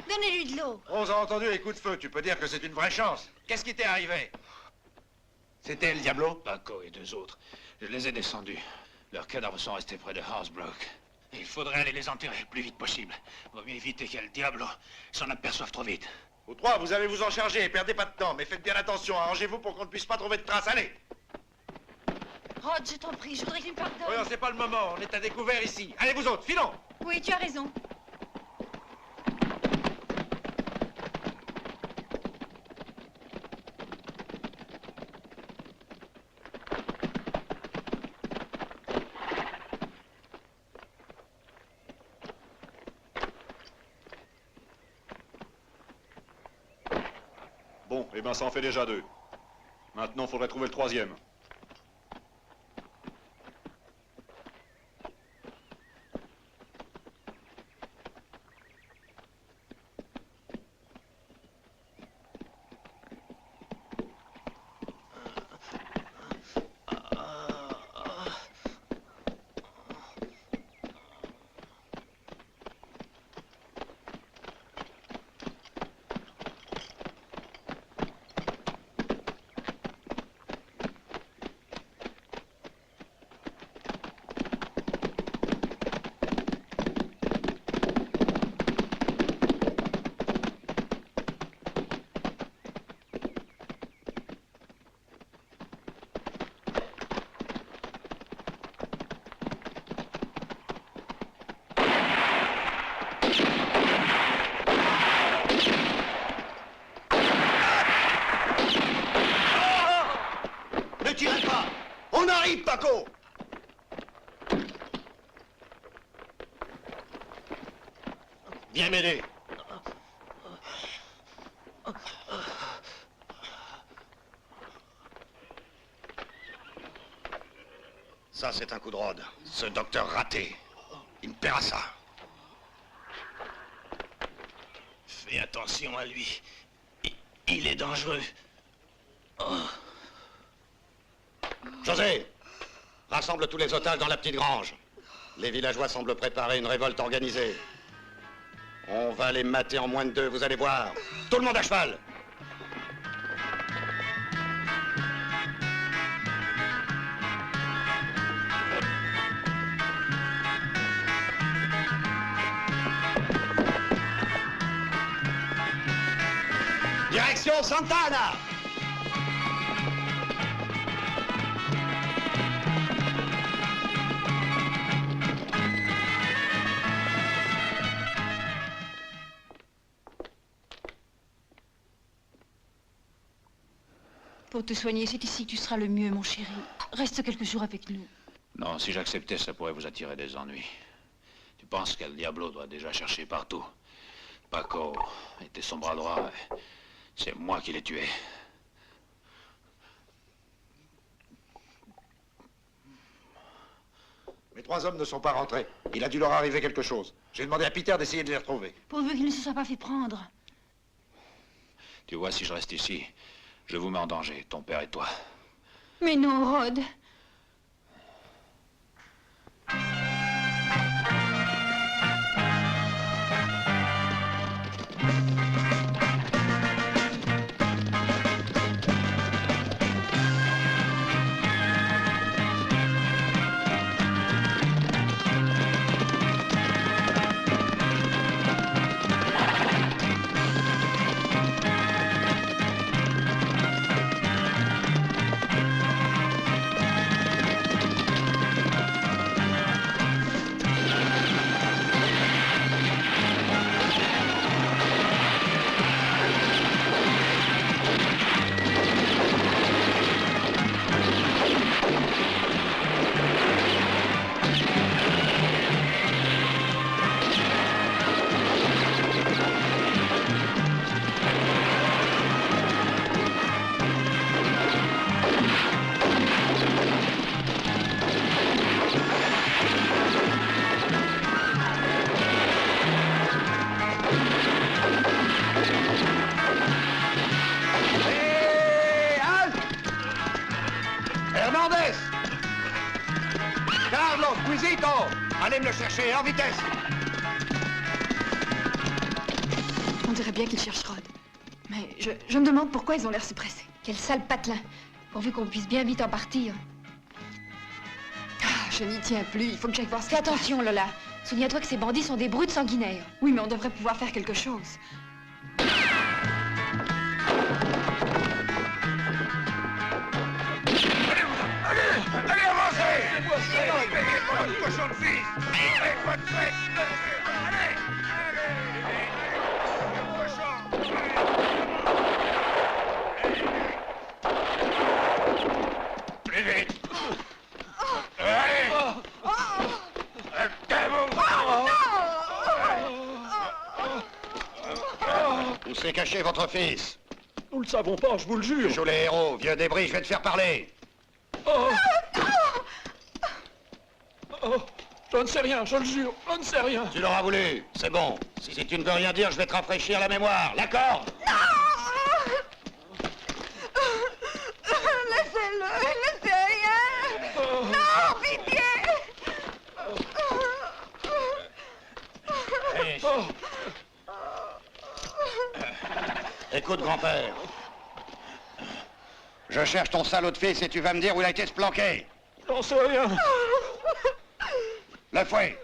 Donnez-lui de l'eau. Rose a entendu les coups de feu. Tu peux dire que c'est une vraie chance. Qu'est-ce qui t'est arrivé? C'était El Diablo? Paco et deux autres. Je les ai descendus. Leurs cadavres sont restés près de Housebrook. Il faudrait aller les enterrer le plus vite possible. Vaut mieux éviter qu'El Diablo s'en aperçoive trop vite. Vous trois, vous allez vous en charger et perdez pas de temps. Mais faites bien attention, arrangez-vous pour qu'on ne puisse pas trouver de traces. Allez! Rod, je t'en prie, je voudrais que tu me pardonnes. Voyons, c'est pas le moment. On est à découvert ici. Allez, vous autres, filons! Oui, tu as raison. Bon, eh ben ça en fait déjà deux. Maintenant, faudrait trouver le troisième. Viens m'aider. Ça, c'est un coup de rôde. Ce docteur raté. Il me paiera ça. Fais attention à lui. Il est dangereux. Oh. José, rassemble tous les otages dans la petite grange. Les villageois semblent préparer une révolte organisée. On va les mater en moins de 2, vous allez voir. Tout le monde à cheval. Direction Santana! Pour te soigner, c'est ici que tu seras le mieux, mon chéri. Reste quelques jours avec nous. Non, si j'acceptais, ça pourrait vous attirer des ennuis. Tu penses qu'El Diablo doit déjà chercher partout. Paco était son bras droit. C'est moi qui l'ai tué. Mes 3 hommes ne sont pas rentrés. Il a dû leur arriver quelque chose. J'ai demandé à Peter d'essayer de les retrouver. Pourvu qu'il ne se soit pas fait prendre. Tu vois, si je reste ici, je vous mets en danger, ton père et toi. Mais non, Rod. Allez me le chercher, en vitesse! On dirait bien qu'ils cherchent Rod. Mais je me demande pourquoi ils ont l'air si pressés. Quel sale patelin. Pourvu qu'on puisse bien vite en partir. Ah, je n'y tiens plus, il faut que j'aille voir ce Fais qui se passe. attention, Lola. Souviens-toi que ces bandits sont des brutes sanguinaires. Oui, mais on devrait pouvoir faire quelque chose. Allez, avancez! Cochon de fils! Bonne fête! Allez! Plus vite! Allez! Où s'est caché votre fils? Nous le savons pas, je vous le jure. Joue les héros, vieux débris, je vais te faire parler. Oh. Oh, je ne sais rien, je le jure, je ne sais rien. Tu l'auras voulu, c'est bon. Si tu ne veux rien dire, je vais te rafraîchir la mémoire. La corde! Laissez-le, laissez rien. Non, pitié. Écoute, grand-père. Je cherche ton salaud de fils et tu vas me dire où il a été se planquer. J'en sais rien. Le fouet.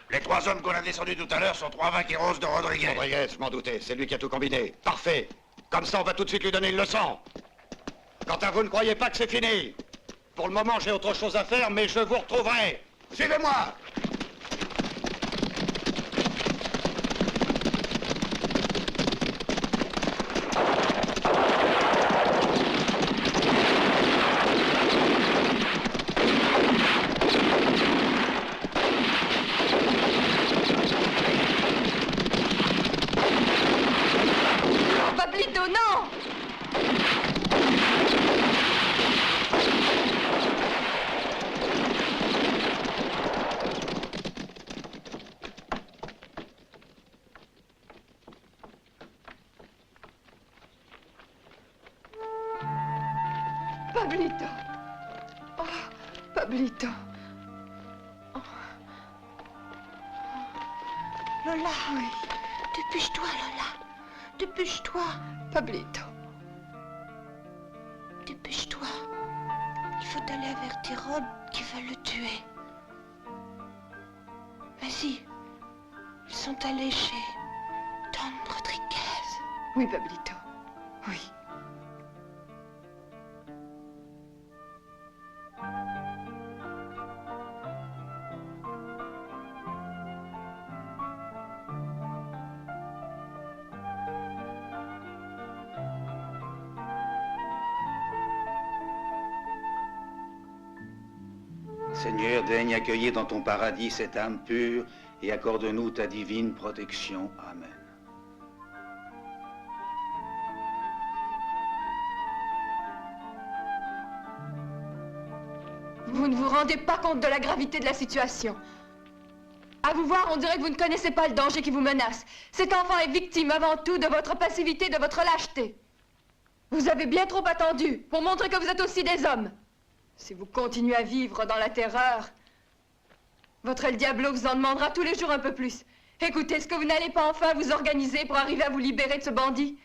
Les 3 hommes qu'on a descendus tout à l'heure sont 3 vaqueros de Rodriguez. Rodriguez, je m'en doutais, c'est lui qui a tout combiné. Parfait. Comme ça, on va tout de suite lui donner une leçon. Quant à vous, ne croyez pas que c'est fini. Pour le moment, j'ai autre chose à faire, mais je vous retrouverai. Suivez-moi. Pablito, non! Pablito. Oh, Pablito. Lola. Oui. Dépêche-toi, Lola. Dépêche-toi. Pablito. Dépêche-toi. Il faut aller avertir Rod qui va le tuer. Vas-y. Ils sont allés chez Don Rodriguez. Oui, Pablito. Oui. Seigneur, daigne accueillir dans ton paradis cette âme pure et accorde-nous ta divine protection. Amen. Vous ne vous rendez pas compte de la gravité de la situation. À vous voir, on dirait que vous ne connaissez pas le danger qui vous menace. Cet enfant est victime avant tout de votre passivité, de votre lâcheté. Vous avez bien trop attendu pour montrer que vous êtes aussi des hommes. Si vous continuez à vivre dans la terreur, votre El Diablo vous en demandera tous les jours un peu plus. Écoutez, est-ce que vous n'allez pas enfin vous organiser pour arriver à vous libérer de ce bandit?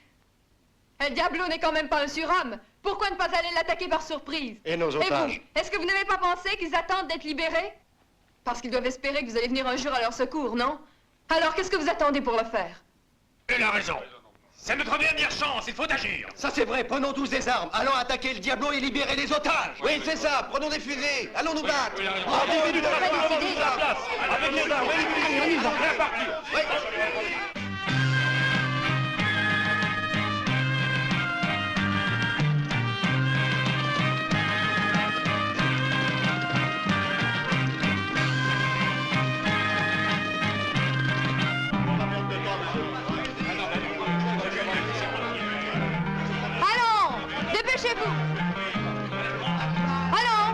El Diablo n'est quand même pas un surhomme. Pourquoi ne pas aller l'attaquer par surprise? Et nos otages? Et vous, est-ce que vous n'avez pas pensé qu'ils attendent d'être libérés? Parce qu'ils doivent espérer que vous allez venir un jour à leur secours, non? Alors, qu'est-ce que vous attendez pour le faire? Il a raison. C'est notre dernière chance, il faut agir. Ça c'est vrai, prenons tous des armes. Allons attaquer le Diablo et libérer les otages. Oui, c'est ça, prenons des fusées. Allons nous battre. Avec les armes, Prêt à partir. Dépêchez-vous! Allons!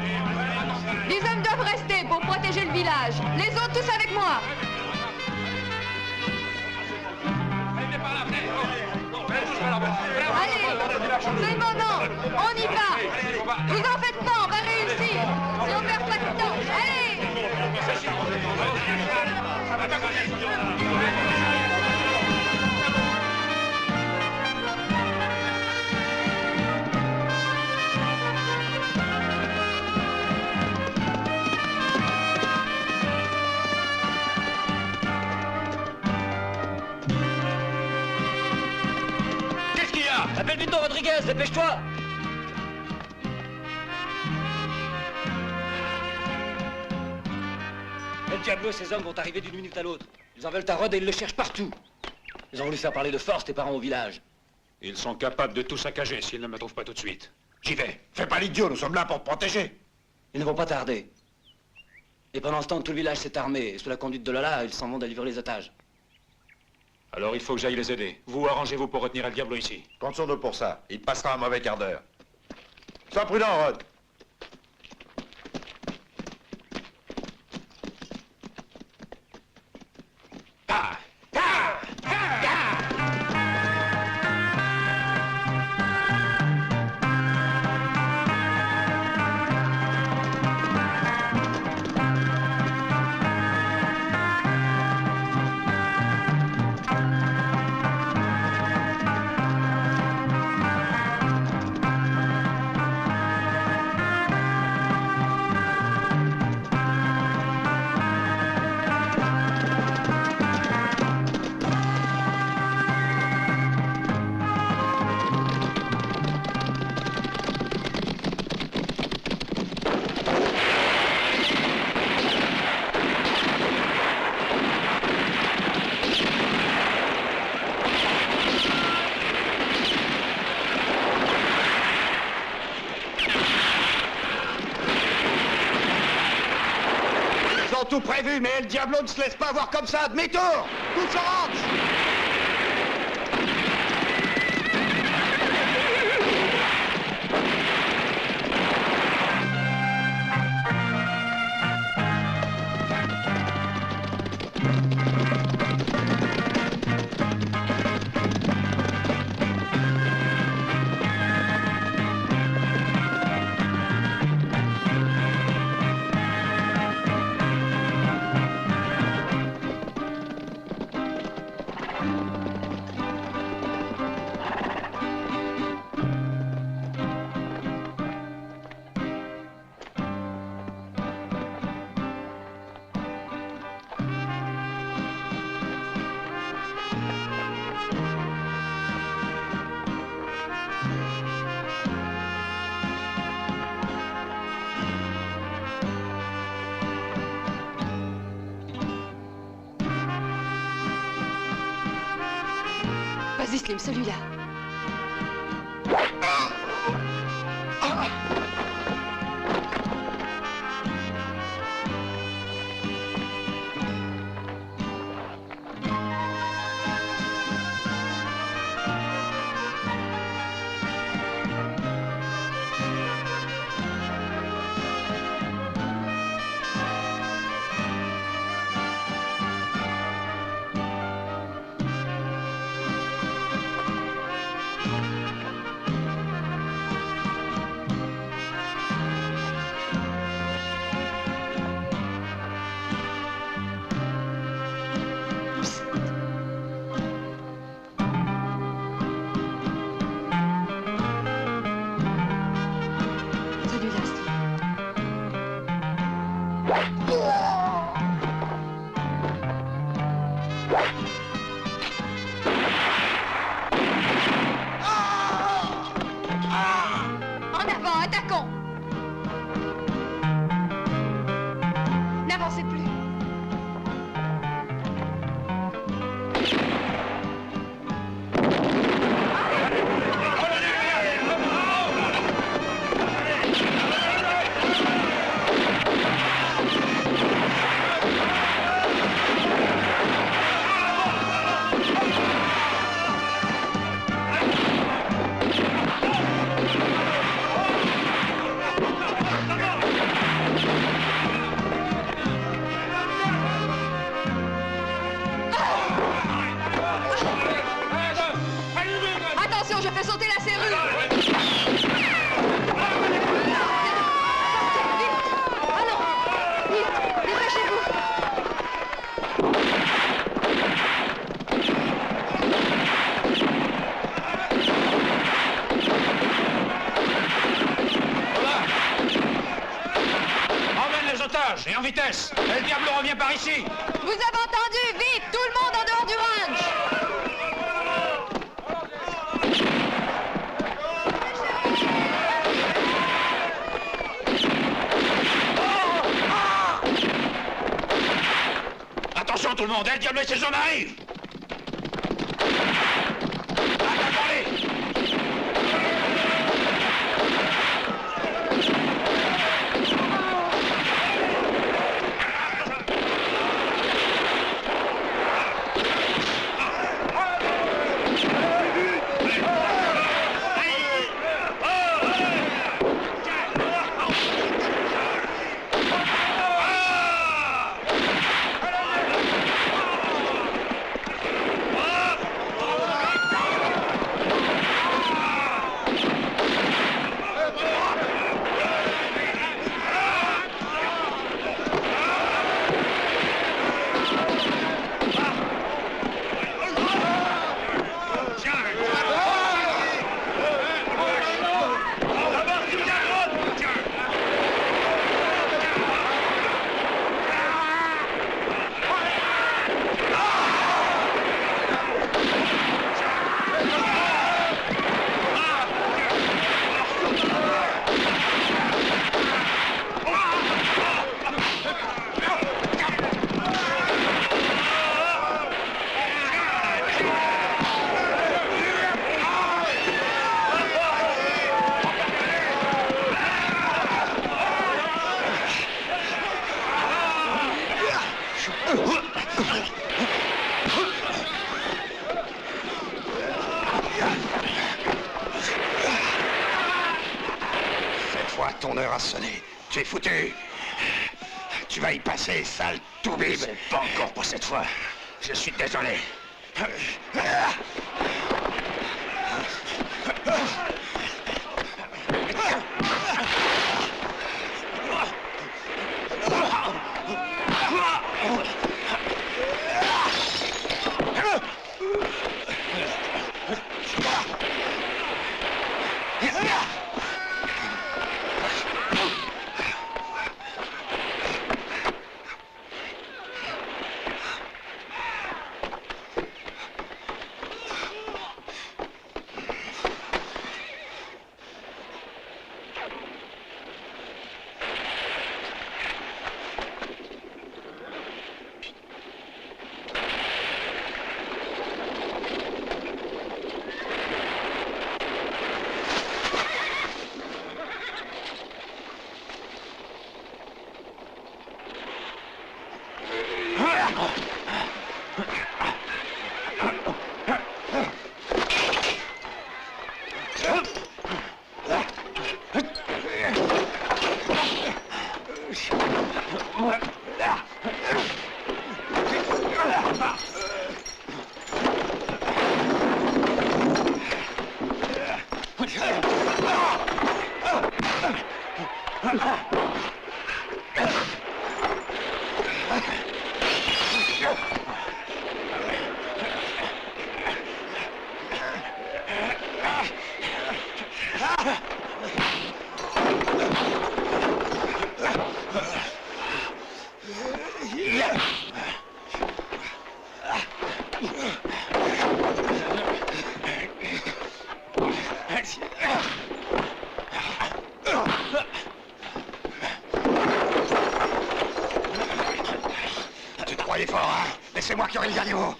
Les hommes doivent rester pour protéger le village. Les autres, tous avec moi! Allez! C'est le moment! On y va! Vous en faites pas, on va réussir! Si on perd pas de temps, allez! Appelle vite Don Rodriguez, dépêche-toi! El Diablo et ses hommes vont arriver d'une minute à l'autre. Ils en veulent à Rod et ils le cherchent partout. Ils ont voulu faire parler de force tes parents au village. Ils sont capables de tout saccager s'ils ne me trouvent pas tout de suite. J'y vais. Fais pas l'idiot, nous sommes là pour te protéger. Ils ne vont pas tarder. Et pendant ce temps, tout le village s'est armé. Et sous la conduite de Lola, ils s'en vont délivrer les otages. Alors il faut que j'aille les aider. Vous, arrangez-vous pour retenir El Diablo ici. Compte sur nous pour ça. Il passera un mauvais quart d'heure. Sois prudent, Rod. tout prévu, mais El Diablo ne se laisse pas avoir comme ça. Demi-tour! Tous en ranch! Vas-y, Slim, celui-là. En avant, attaquons! N'avancez plus. Attention, je fais sauter la serrure! Allons! Vite! Dépêchez-vous! Emmène les otages, et en vitesse. El Diablo revient par ici. Vous avez entendu? Vite! Tout le monde en dehors du ranch! Attention tout le monde, El Diablo et ses hommes arrivent. Attaquons-les. ton heure a sonné. Tu es foutu. Tu vas y passer, sale toubib. C'est pas encore pour cette fois. Je suis désolé. Tu te croyais fort, hein? Laissez-moi qui aurai le dernier mot.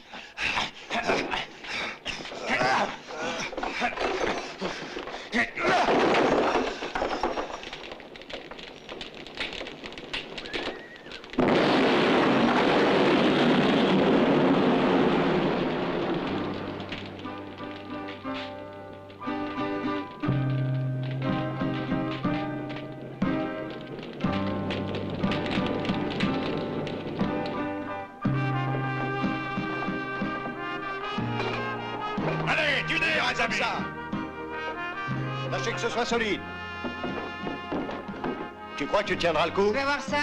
Allez, du nez, comme ça. Tâchez que ce soit solide. Tu crois que tu tiendras le coup? Je vais voir ça.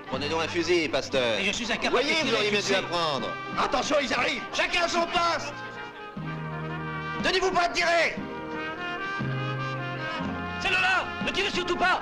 Prenez donc un fusil, pasteur. Et je suis incapable de Voyez, tirer vous auriez un bien dû fusil. apprendre. Attention, ils arrivent. Chacun à son poste. Tenez-vous pas de tirer. C'est Lola! Ne tirez surtout pas!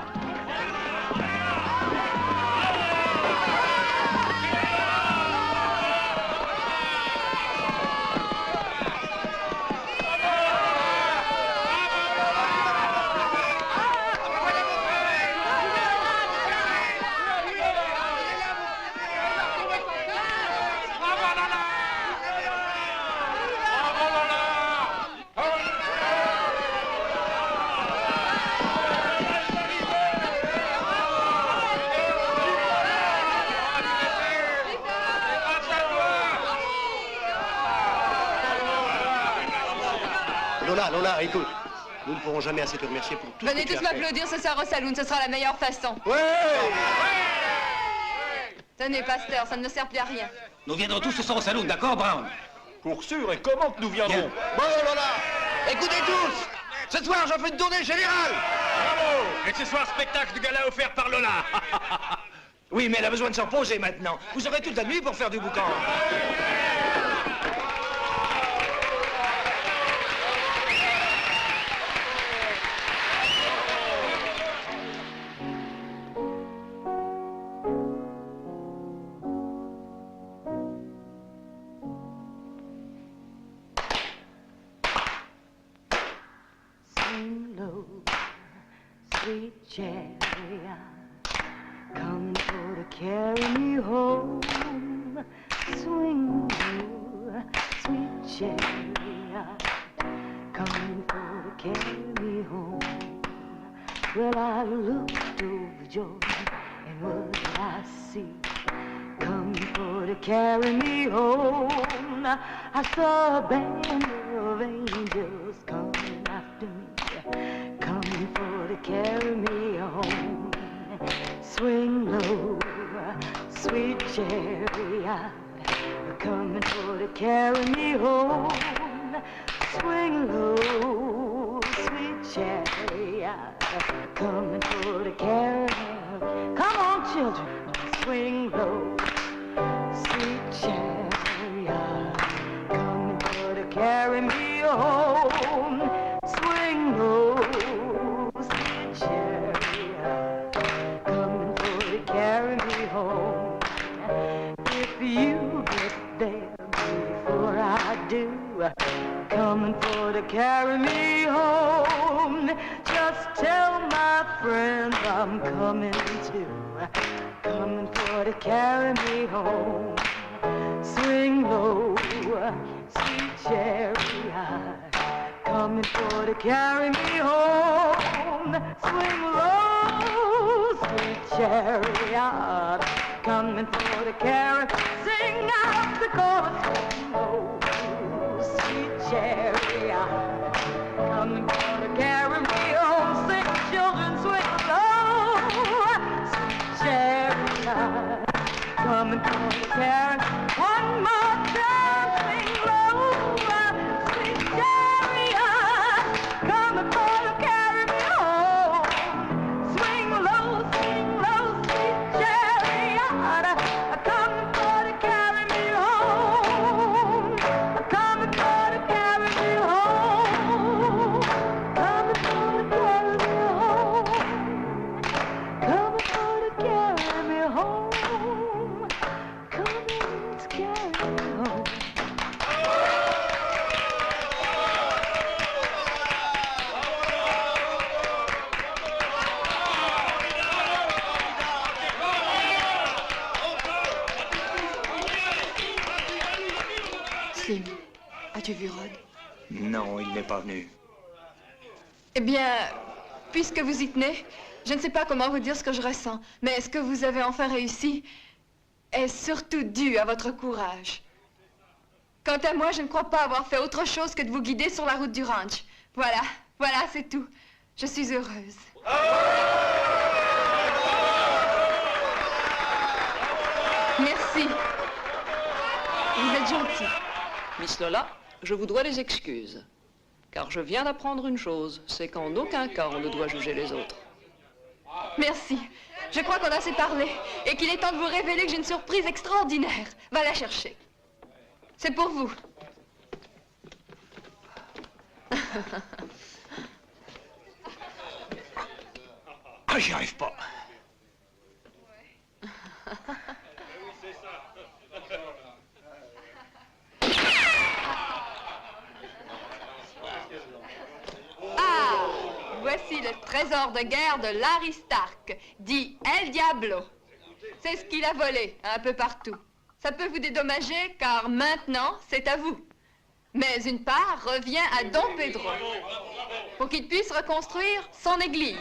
Lola, écoute. Nous ne pourrons jamais assez te remercier pour tout ce Venez que tu tous as fait. m'applaudir ce soir au saloon, ce sera la meilleure façon. Tenez, pasteur, ça ne me sert plus à rien. Nous viendrons tous ce soir au salon, d'accord, Brown? Pour sûr, et comment que nous viendrons? Bon, Lola, écoutez tous. Ce soir, j'en fais une tournée générale. Bravo! Et ce soir, spectacle de gala offert par Lola. Oui, mais elle a besoin de s'en poser maintenant. Vous aurez toute la nuit pour faire du boucan. Swing low, sweet chariot, come for to carry me home. Swing low, sweet chariot, come for to carry me home. Well, I looked over Jordan, and what did I see? Come for to carry me home. I saw a band of angels coming after me, coming for to carry me home. Swing low, sweet chariot, coming for to carry me home. Swing low, sweet chariot, coming for to carry me home. Come on, children, swing low, sweet chariot, coming for to carry me home. Swing low, sweet chariot, coming for to carry me home. If you get there before I do, coming for to carry me home, just tell my friend I'm coming too, coming for to carry me home. Swing low, sweet chariot, coming for to carry me home. Swing low, sweet chariot, coming for to carry. Sing out the chorus. Swing low, sweet chariot, coming for to carry me home. Sing, children, swing low, sweet chariot, coming for to carry. One more time, swing low, sweet chariot, coming for to carry me home. Swing low, sweet chariot, coming for to carry me home. Coming for to carry me home. Coming for to carry me home. Coming for to carry me home. Coming to carry me home. Slim, as-tu vu Rod? Non, il n'est pas venu. Eh bien, puisque vous y tenez, je ne sais pas comment vous dire ce que je ressens, mais ce que vous avez enfin réussi est surtout dû à votre courage. Quant à moi, je ne crois pas avoir fait autre chose que de vous guider sur la route du ranch. Voilà, c'est tout. Je suis heureuse. Merci. Vous êtes gentil. Miss Lola, je vous dois des excuses. Car je viens d'apprendre une chose, c'est qu'en aucun cas on ne doit juger les autres. Merci. Je crois qu'on a assez parlé et qu'il est temps de vous révéler que j'ai une surprise extraordinaire. Va la chercher. C'est pour vous. Ah, j'y arrive pas. Ah, voici le trésor de guerre de Larry Stark, dit El Diablo. C'est ce qu'il a volé un peu partout. Ça peut vous dédommager, car maintenant, c'est à vous. Mais une part revient à Don Pedro, pour qu'il puisse reconstruire son église.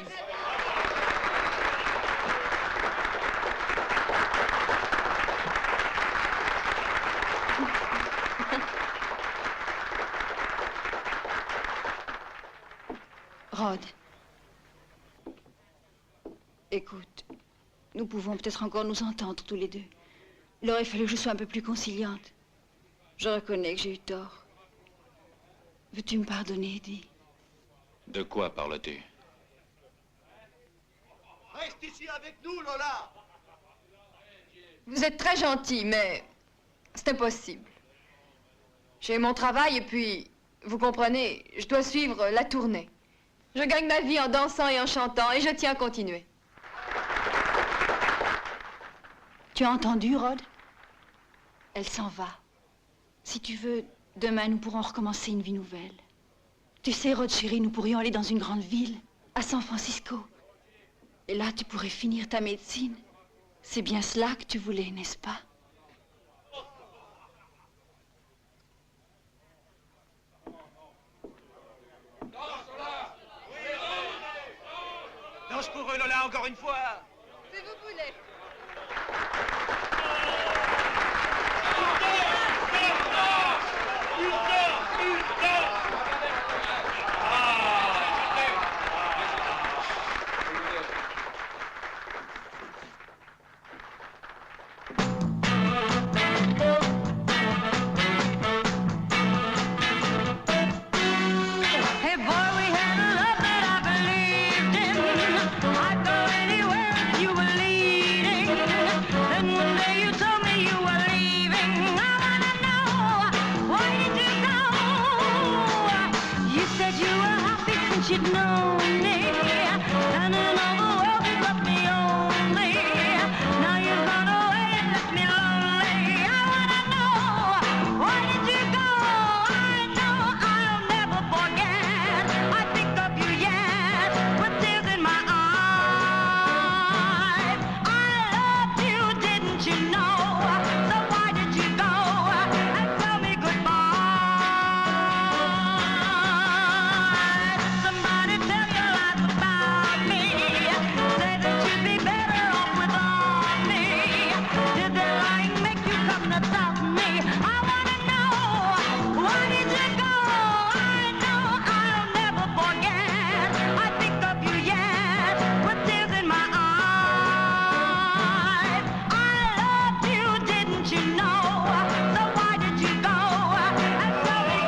Rod, écoute, nous pouvons peut-être encore nous entendre tous les deux. Il aurait fallu que je sois un peu plus conciliante. Je reconnais que j'ai eu tort. Veux-tu me pardonner, Eddie? De quoi parles-tu? Reste ici avec nous, Lola. Vous êtes très gentil, mais c'est impossible. J'ai mon travail et puis, vous comprenez, je dois suivre la tournée. Je gagne ma vie en dansant et en chantant et je tiens à continuer. Tu as entendu, Rod? Elle s'en va. Si tu veux, demain, nous pourrons recommencer une vie nouvelle. Tu sais, Rod, chérie, nous pourrions aller dans une grande ville, à San Francisco. Et là, tu pourrais finir ta médecine. C'est bien cela que tu voulais, n'est-ce pas? Danse pour eux, Lola, encore une fois. Si vous voulez. lonely. And in all the world you left me only. Now you've gone away and left me lonely. I wanna know, why did you go? I know I'll never forget. I think of you yet, with tears in my eyes. I loved you, didn't you know? So why did you go and tell me goodbye? Somebody tell your lies about me. Say that you'd be better off without me. Did their lying make you come to stop me? I wanna know, why did you go? I know I'll never forget. I think of you yet, with tears in my eyes. I loved you, didn't you know? So why did you go and tell me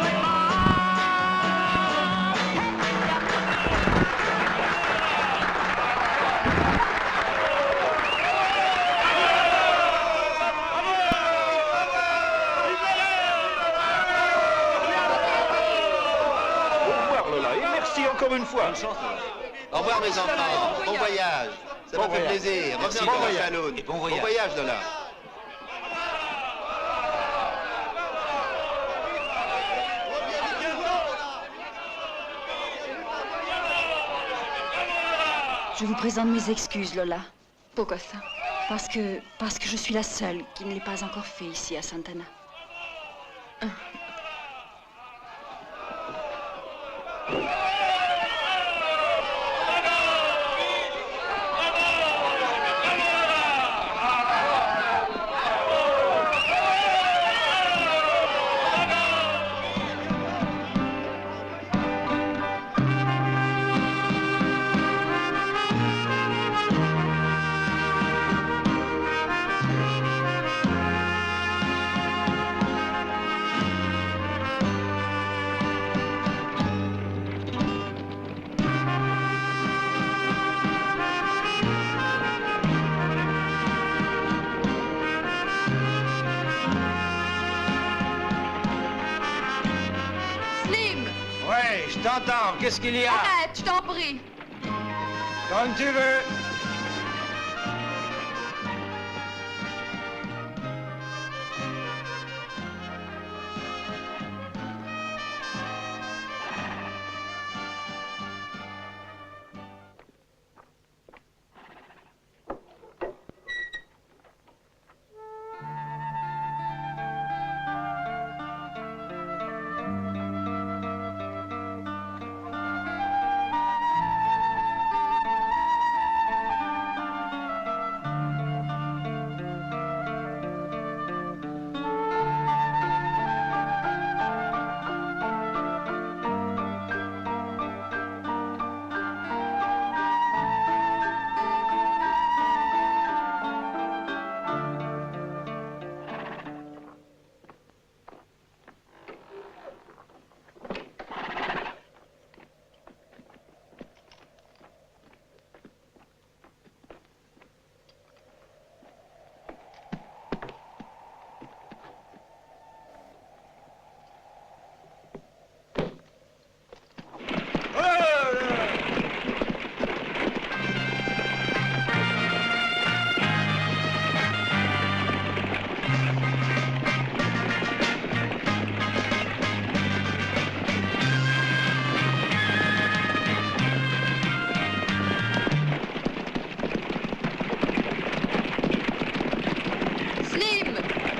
Au revoir, Lola, et merci encore une fois. Au revoir, mes enfants. Bon voyage. Ça m'a fait plaisir. Merci, Revenez bon dans le voyage. salon. Et bon voyage. Lola. Je vous présente mes excuses, Lola. Pourquoi ça? Parce que je suis la seule qui ne l'ait pas encore fait ici à Santana. Slim! Ouais, je t'entends. Qu'est-ce qu'il y a? Arrête, je t'en prie. Comme tu veux.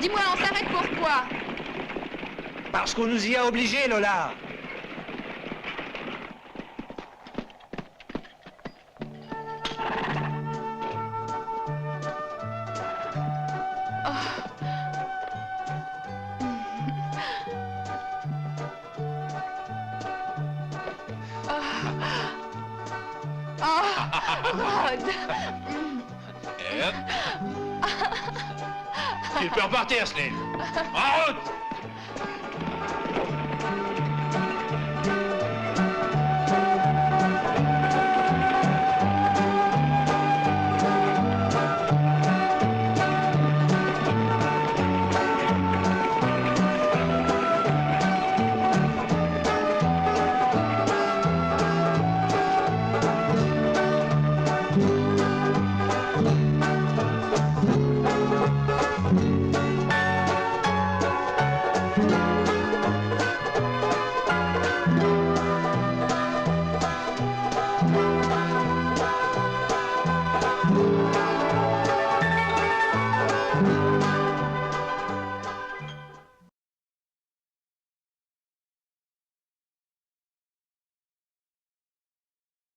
Dis-moi, on s'arrête pourquoi? Parce qu'on nous y a obligés, Lola. Rod! Tu peux repartir, Slim. En route!